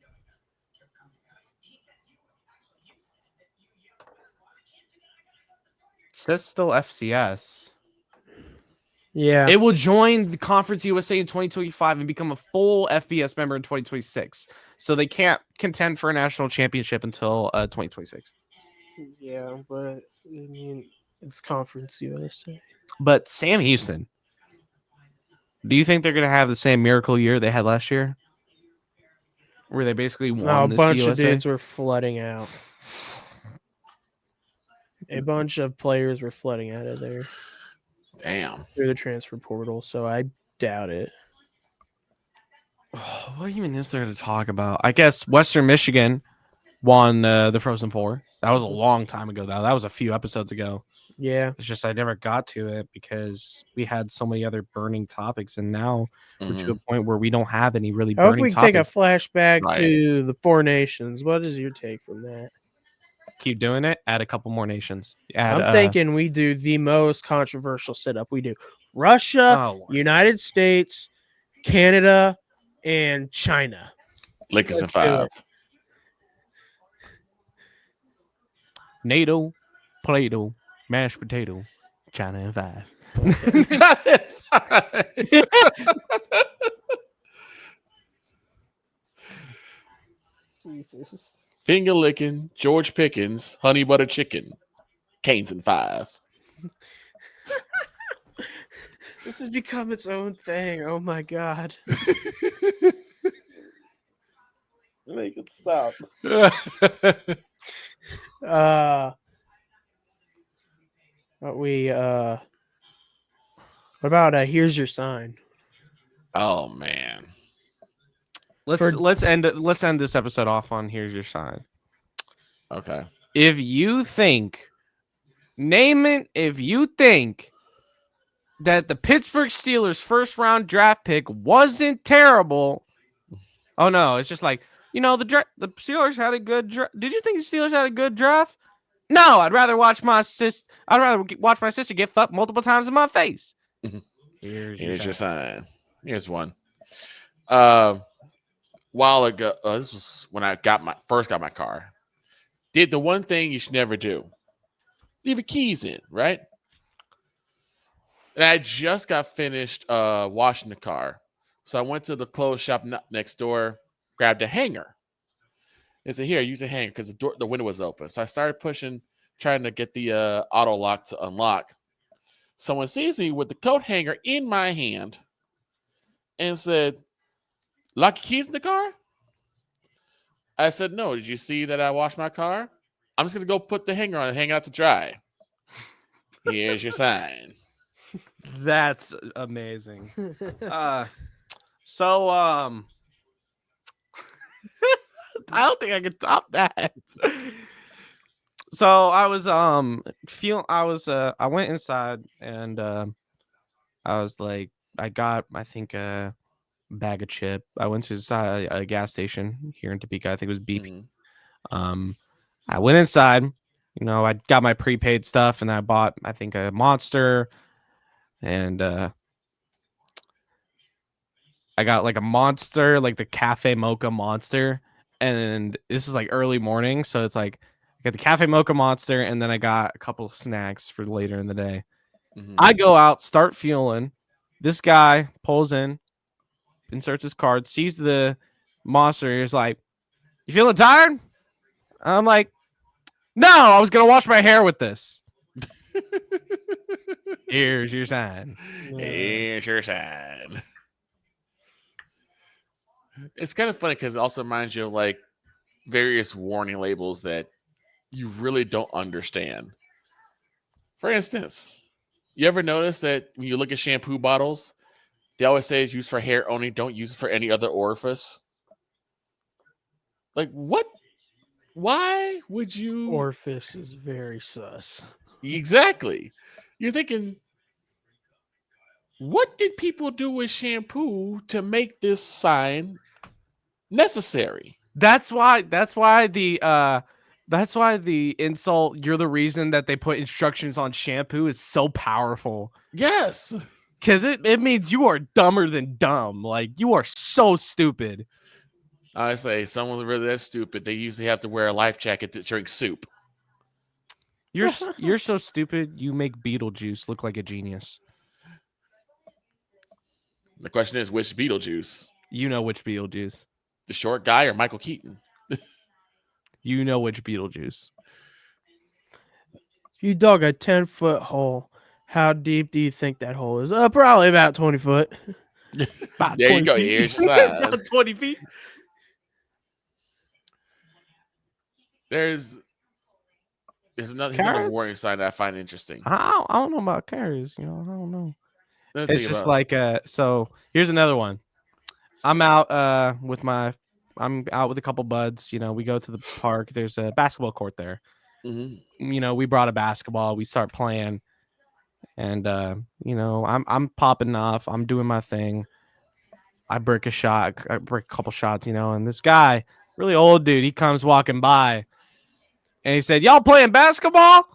It says still FCS. Yeah. It will join the Conference USA in 2025 and become a full FBS member in 2026. So they can't contend for a national championship until 2026. Yeah, but I mean, it's Conference USA. But Sam Houston, do you think they're going to have the same miracle year they had last year? Where they basically won a bunch USA? of dudes were flooding out. A bunch of players were flooding out of there. Damn. Through the transfer portal, so I doubt it. What even is there to talk about? I guess Western Michigan won the Frozen Four. That was a long time ago, though. That was a few episodes ago. Yeah. It's just I never got to it because we had so many other burning topics, and now we're to a point where we don't have any really burning topics. I hope we take a flashback to the Four Nations. What is your take from that? Keep doing it. Add a couple more nations. I'm thinking we do the most controversial setup. We do Russia, United States, Canada, and China. Lakers in 5. NATO, Play-Doh, mashed potato, China in 5. Jesus. Finger licking, George Pickens, honey butter chicken, Canes in 5. This has become its own thing. Oh my god. Make it stop. What about here's your sign? Oh man. Let's end this episode off on here's your sign. Okay. If you think that the Pittsburgh Steelers first round draft pick wasn't terrible. Oh no, it's just like, the Steelers had a good draft. Did you think the Steelers had a good draft? No, I'd rather watch my sister get fucked multiple times in my face. Here's your sign. Here's one. While ago, this was when I first got my car. Did the one thing you should never do: leave your keys in, right? And I just got finished washing the car, so I went to the clothes shop next door, grabbed a hanger. I said, "Here, use a hanger," because the window was open. So I started pushing, trying to get the auto lock to unlock. Someone sees me with the coat hanger in my hand and said, "Lock your keys in the car?" I said, "No. Did you see that I washed my car? I'm just going to go put the hanger on and hang it out to dry. Here's your sign." That's amazing. So I don't think I could top that. So I was I went inside and I was like I got I think a bag of chip. I went to a gas station here in Topeka. I think it was BP. Mhm. I went inside, I got my prepaid stuff and I bought I think a Monster and I got like a Monster, like the Cafe Mocha Monster. And this is like early morning, so it's like I got the Cafe Mocha Monster and then I got a couple of snacks for later in the day. I go out, start fueling. This guy pulls in, inserts his card, sees the Monster. He's like, "You feeling tired?" I'm like, "No, I was gonna wash my hair with this." Here's your sign. Here's your sign. It's kind of funny because it also reminds you of like various warning labels that you really don't understand. For instance, you ever notice that when you look at shampoo bottles, they always say it's used for hair only, don't use it for any other orifice? Like, what? Why would you? Orifice is very sus. Exactly. You're thinking, what did people do with shampoo to make this sign necessary? That's why the insult, "You're the reason that they put instructions on shampoo," is so powerful. Yes. Because it means you are dumber than dumb. Like, you are so stupid. I say, someone really that stupid, they usually have to wear a life jacket to drink soup. You're so stupid, you make Beetlejuice look like a genius. The question is, which Beetlejuice? You know which Beetlejuice. The short guy or Michael Keaton? You know which Beetlejuice. You dug a 10-foot hole. How deep do you think that hole is? Probably about 20 foot. About There you 20 go. feet. Here's your sign. About 20 feet. There's here's another Carrots? warning sign that I find interesting. I don't know about carrots. I don't know. Another It's thing just about like so here's another one. I'm out I'm out with a couple buds. We go to the park. There's a basketball court there. Mhm. We brought a basketball. We start playing, and I'm popping off. I'm doing my thing. I break a shot. I break a couple shots. And this guy, really old dude, he comes walking by, and he said, "Y'all playing basketball?"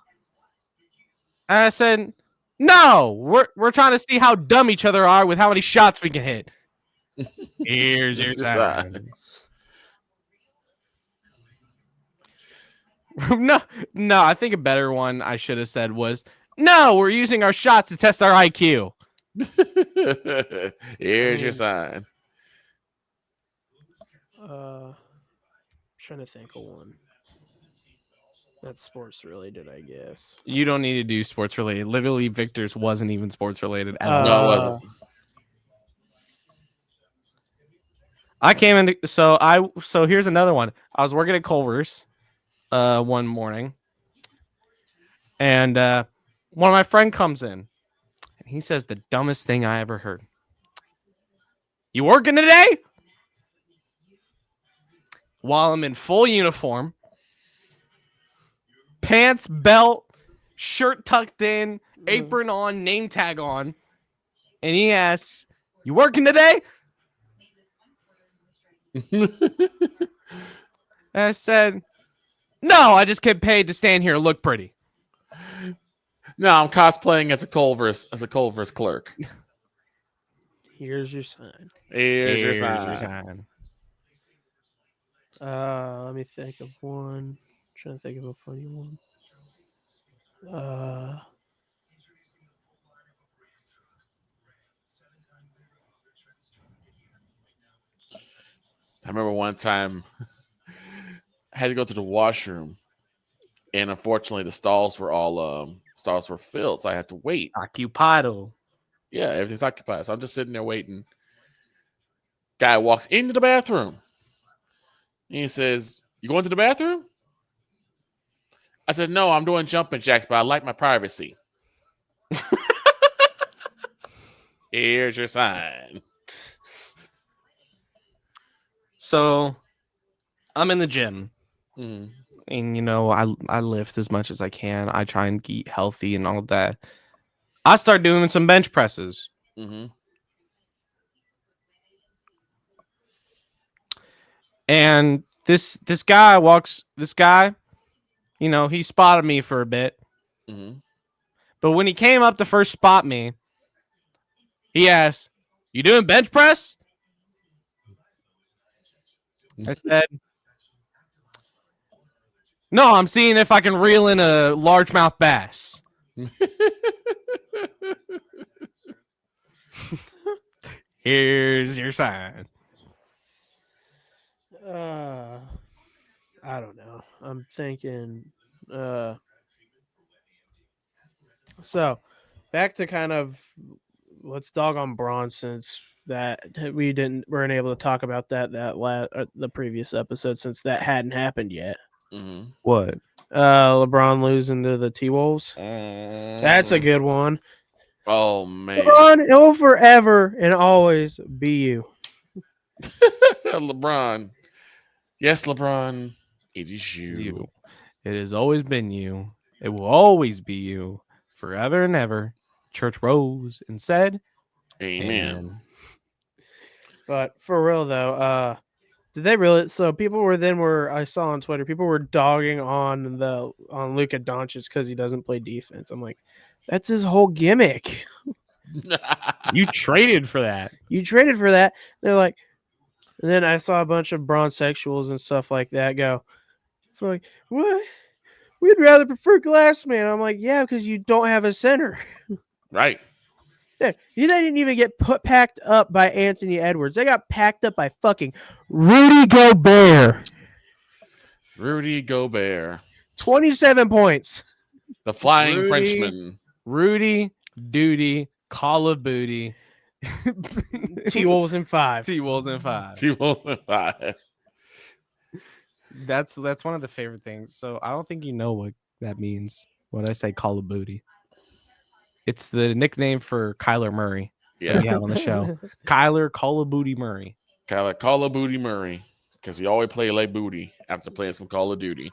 And I said, "No, we're trying to see how dumb each other are with how many shots we can hit." Here's your sign. No, I think a better one I should have said was, "No, we're using our shots to test our IQ." Here's your sign. Trying to think of one. That's sports related, I guess. You don't need to do sports related. Literally, Victor's wasn't even sports related at all. No, it wasn't. I came in. So here's another one. I was working at Culver's one morning, and one of my friend comes in, and he says the dumbest thing I ever heard. "You working today?" While I'm in full uniform, pants, belt, shirt tucked in, apron on, name tag on, and he asks, "You working today?" And I said, "No, I just get paid to stand here and look pretty." No, I'm cosplaying as a Culver's clerk. Here's your sign. Here's your sign. Let me think of one. Trying to think of a funny one. I remember one time I had to go to the washroom, And unfortunately, the stalls were filled, so I had to wait. Occupado. Yeah, everything's occupied. So I'm just sitting there waiting. Guy walks into the bathroom. And he says, "You going to the bathroom?" I said, "No, I'm doing jumping jacks, but I like my privacy." Here's your sign. So I'm in the gym. Mm-hmm. And I lift as much as I can. I try and eat healthy and all of that. I start doing some bench presses. Mm-hmm. And this guy, he spotted me for a bit. Mm-hmm. But when he came up to first spot me, he asked, "You doing bench press?" I said, "No, I'm seeing if I can reel in a largemouth bass." Here's your sign. I don't know. I'm thinking. So, back to kind of let's dog on Braun since that we weren't able to talk about the previous episode since that hadn't happened yet. Mm-hmm. What? LeBron losing to the T-Wolves. That's a good one. Oh man, LeBron, he'll forever and always be you. LeBron. Yes, LeBron. It is you. It has always been you. It will always be you, forever and ever. Church rose and said, Amen. But for real though, did they really? So people I saw on Twitter, people were dogging on Luka Doncic because he doesn't play defense. I'm like, that's his whole gimmick. You traded for that. You traded for that. They're like, and then I saw a bunch of bronzexuals and stuff like that go, so like, what? We'd rather prefer glass man. I'm like, yeah, because you don't have a center. Right. Yeah, they didn't even get packed up by Anthony Edwards. They got packed up by fucking Rudy Gobert. Rudy Gobert. 27 points. The flying Frenchman. Rudy Duty, Call of Booty. T-Wolves in 5. T-Wolves in 5. T-Wolves in 5. That's one of the favorite things. So I don't think you know what that means when I say Call of Booty. It's the nickname for Kyler Murray. Yeah. We have on the show. Kyler Call of Booty Murray. Kyler Call of Booty Murray. Because he always played like booty after playing some Call of Duty.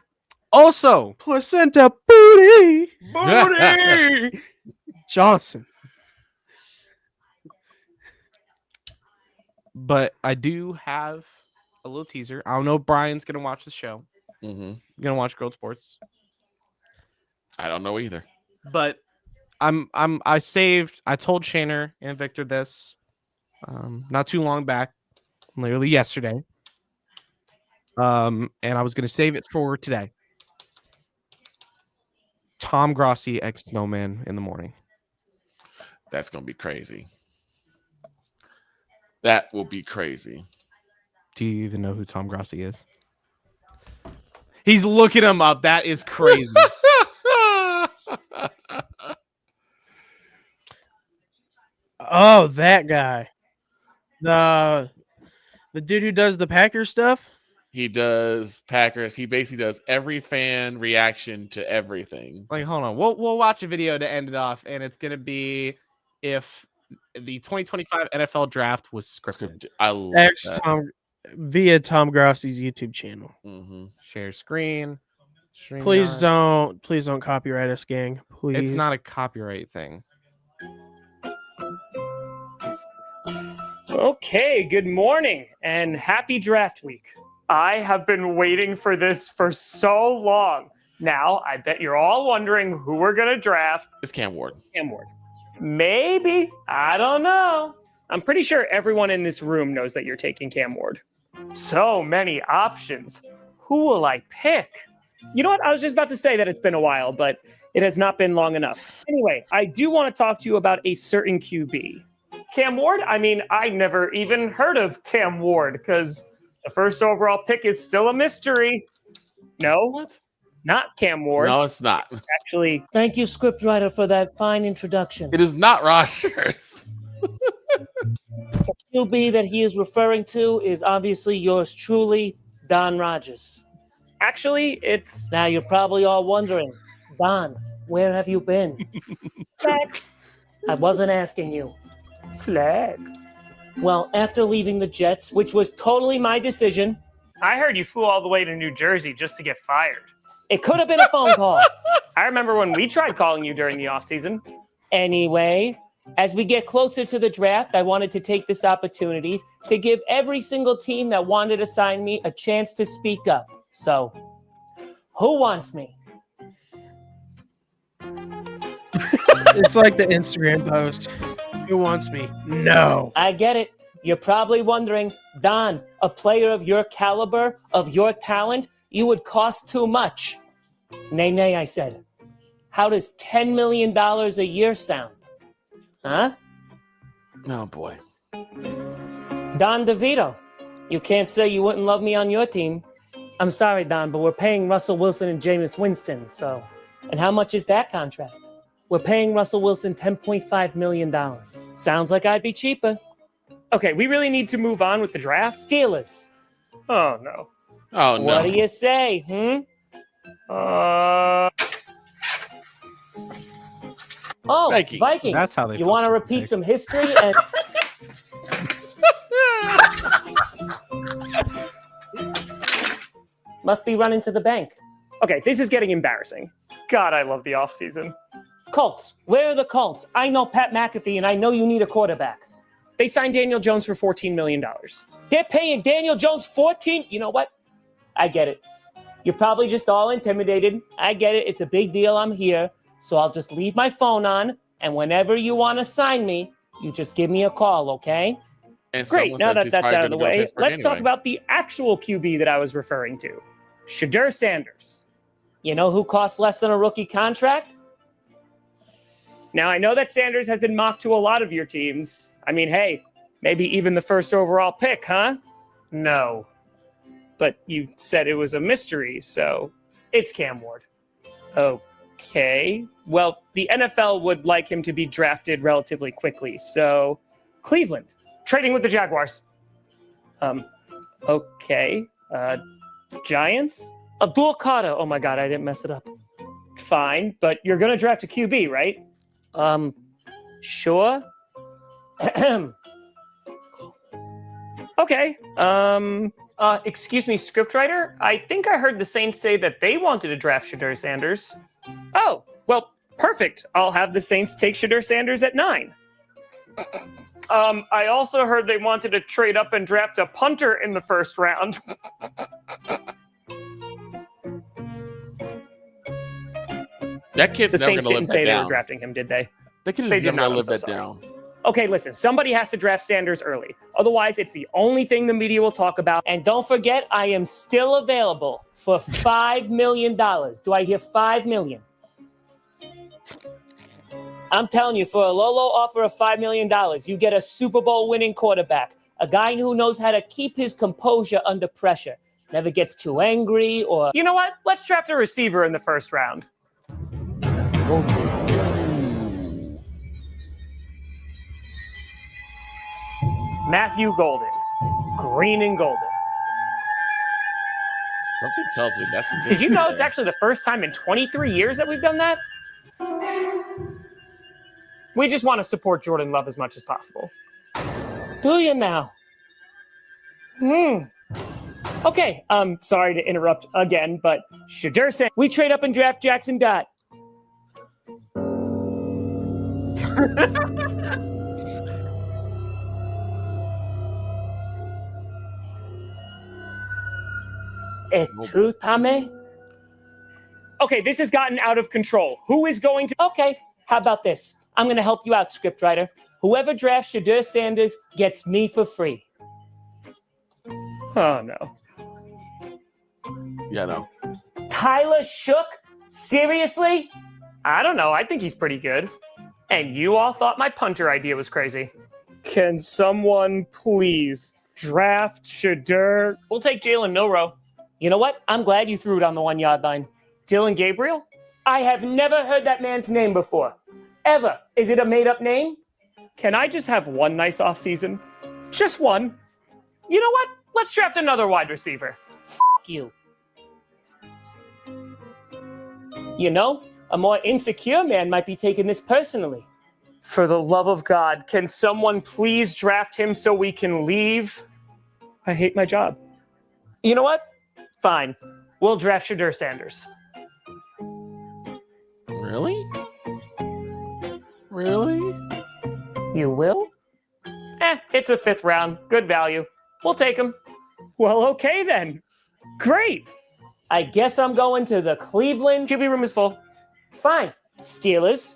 Also, placenta booty. Booty. Johnson. But I do have a little teaser. I don't know if Brian's going to watch the show. Mm-hmm. Going to watch Girl Sports. I don't know either. But I told Shaner and Victor this not too long back, literally yesterday. And I was going to save it for today. Tom Grossi X Snowman in the morning. That's going to be crazy. That will be crazy. Do you even know who Tom Grossi is? He's looking him up. That is crazy. Oh, that guy. The dude who does the Packers stuff? He does Packers. He basically does every fan reaction to everything. Like, hold on. We'll watch a video to end it off, and it's going to be if the 2025 NFL draft was scripted. I love that. Via Tom Grossi's YouTube channel. Mm-hmm. Share screen. Please don't copyright us, gang. Please. It's not a copyright thing. Okay, good morning and happy draft week. I have been waiting for this for so long. Now, I bet you're all wondering who we're going to draft. It's Cam Ward. Cam Ward. Maybe. I don't know. I'm pretty sure everyone in this room knows that you're taking Cam Ward. So many options. Who will I pick? You know what? I was just about to say that it's been a while, but it has not been long enough. Anyway, I do want to talk to you about a certain QB. Cam Ward? I mean, I never even heard of Cam Ward because the first overall pick is still a mystery. No? What? not Cam Ward. No, it's not. Actually, thank you, scriptwriter, for that fine introduction. It is not Rodgers. The QB that he is referring to is obviously yours truly, Don Rodgers. Actually, it's... Now you're probably all wondering, Don, where have you been? Flag. I wasn't asking you. Flag. Well, after leaving the Jets, which was totally my decision... I heard you flew all the way to New Jersey just to get fired. It could have been a phone call. I remember when we tried calling you during the offseason. Anyway, as we get closer to the draft, I wanted to take this opportunity to give every single team that wanted to sign me a chance to speak up. So, who wants me? It's like the Instagram post. Who wants me? No. I get it. You're probably wondering, Don, a player of your caliber, of your talent, you would cost too much. Nay, I said. How does $10 million a year sound? Huh? Oh, boy. Don DeVito, you can't say you wouldn't love me on your team. I'm sorry, Don, but we're paying Russell Wilson and Jameis Winston, so... And how much is that contract? We're paying Russell Wilson $10.5 million. Sounds like I'd be cheaper. Okay, we really need to move on with the draft. Steelers. Oh, no. Oh, no. What do you say, Oh, Vikings. That's how they You want to fucking repeat pick. some history? And... Must be running to the bank. Okay, this is getting embarrassing. God, I love the offseason. Colts. Where are the Colts? I know Pat McAfee, and I know you need a quarterback. They signed Daniel Jones for $14 million. They're paying Daniel Jones $14... You know what? I get it. You're probably just all intimidated. I get it. It's a big deal. I'm here. So I'll just leave my phone on, and whenever you want to sign me, you just give me a call, okay? And Great. Now that that's out of the way, let's talk anyway. about the actual QB that I was referring to. Shadur Sanders. You know who costs less than a rookie contract? Now, I know that Sanders has been mocked to a lot of your teams. I mean, hey, maybe even the first overall pick, huh? No. But you said it was a mystery, so it's Cam Ward. Okay. Well, the NFL would like him to be drafted relatively quickly, so Cleveland. Trading with the Jaguars. Okay. Giants? Abdul Qadir. Oh my God, I didn't mess it up. Fine, but you're going to draft a QB, right? Sure. Okay. Excuse me, scriptwriter. I think I heard the Saints say that they wanted to draft Shadur Sanders. Oh, well, perfect. I'll have the Saints take Shadur Sanders at 9. I also heard they wanted to trade up and draft a punter in the first round. That kid's The never Saints going to live didn't say that they were down. drafting him, did they? That kid is They did never going not, to live I'm that so sorry. down. Okay, listen, somebody has to draft Sanders early. Otherwise, it's the only thing the media will talk about. And don't forget, I am still available for $5 million. Do I hear $5 million? I'm telling you, for a low offer of $5 million, you get a Super Bowl winning quarterback, a guy who knows how to keep his composure under pressure, never gets too angry or... You know what? Let's draft a receiver in the first round. Matthew Golden. Green and golden. Something tells me that's... Did you know it's actually the first time in 23 years that we've done that? We just want to support Jordan Love as much as possible. Do you now? Okay, sorry to interrupt again, but Shadur Sanders, we trade up and draft Jackson Dott. Etutame? Okay, this has gotten out of control. Who is going to... Okay, how about this? I'm going to help you out, scriptwriter. Whoever drafts Shadur Sanders gets me for free. Oh, no. Yeah, no. Tyler Shook? Seriously? I don't know. I think he's pretty good. And you all thought my punter idea was crazy. Can someone please draft Shadur? We'll take Jalen Milroe. You know what? I'm glad you threw it on the 1 yard line. Dylan Gabriel? I have never heard that man's name before. Ever. Is it a made-up name? Can I just have one nice offseason? Just one. You know what? Let's draft another wide receiver. F*** you. You know, a more insecure man might be taking this personally. For the love of God, can someone please draft him so we can leave? I hate my job. You know what? Fine. We'll draft Shadur Sanders. Really? Really? You will? It's a 5th round. Good value. We'll take him. Well, okay then. Great. I guess I'm going to the Cleveland. QB room is full. Fine. Steelers.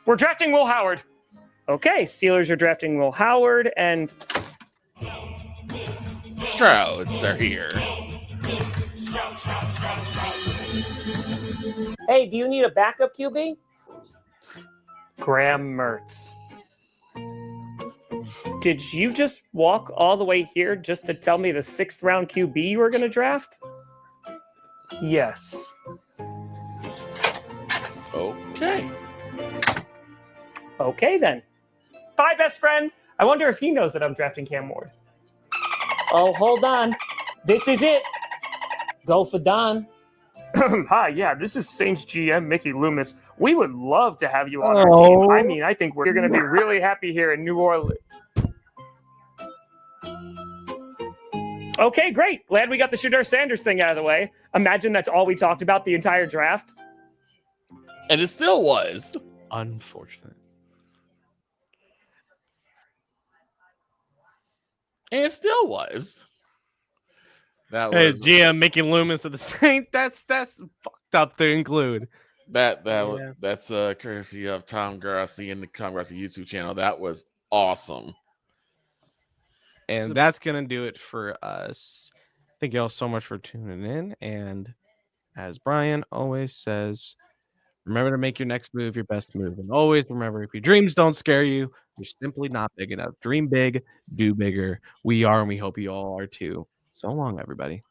We're drafting Will Howard. Okay, Steelers are drafting Will Howard, and Strouds are here. hey, do you need a backup QB? Graham Mertz. Did you just walk all the way here just to tell me the 6th round QB you were going to draft? Yes. Okay. Okay, then. Bye, best friend. I wonder if he knows that I'm drafting Cam Ward. Oh, hold on. This is it. Go for Don. Hi, yeah, this is Saints GM Mickey Loomis. We would love to have you on our team. I mean, I think we're going to be really happy here in New Orleans. Okay, great. Glad we got the Shadur Sanders thing out of the way. Imagine that's all we talked about the entire draft. And it still was. Unfortunate. And it still was. That Hey, was GM Mickey Loomis of the Saints. That's fucked up to include. that's courtesy of Tom Grassi and the Tom Grassi YouTube channel. That was awesome. And that's gonna do it for us. Thank you all so much for tuning in. And as Brian always says, remember to make your next move your best move. And always remember, if your dreams don't scare you, you're simply not big enough. Dream big, do bigger. We are, and we hope you all are too. So long, everybody.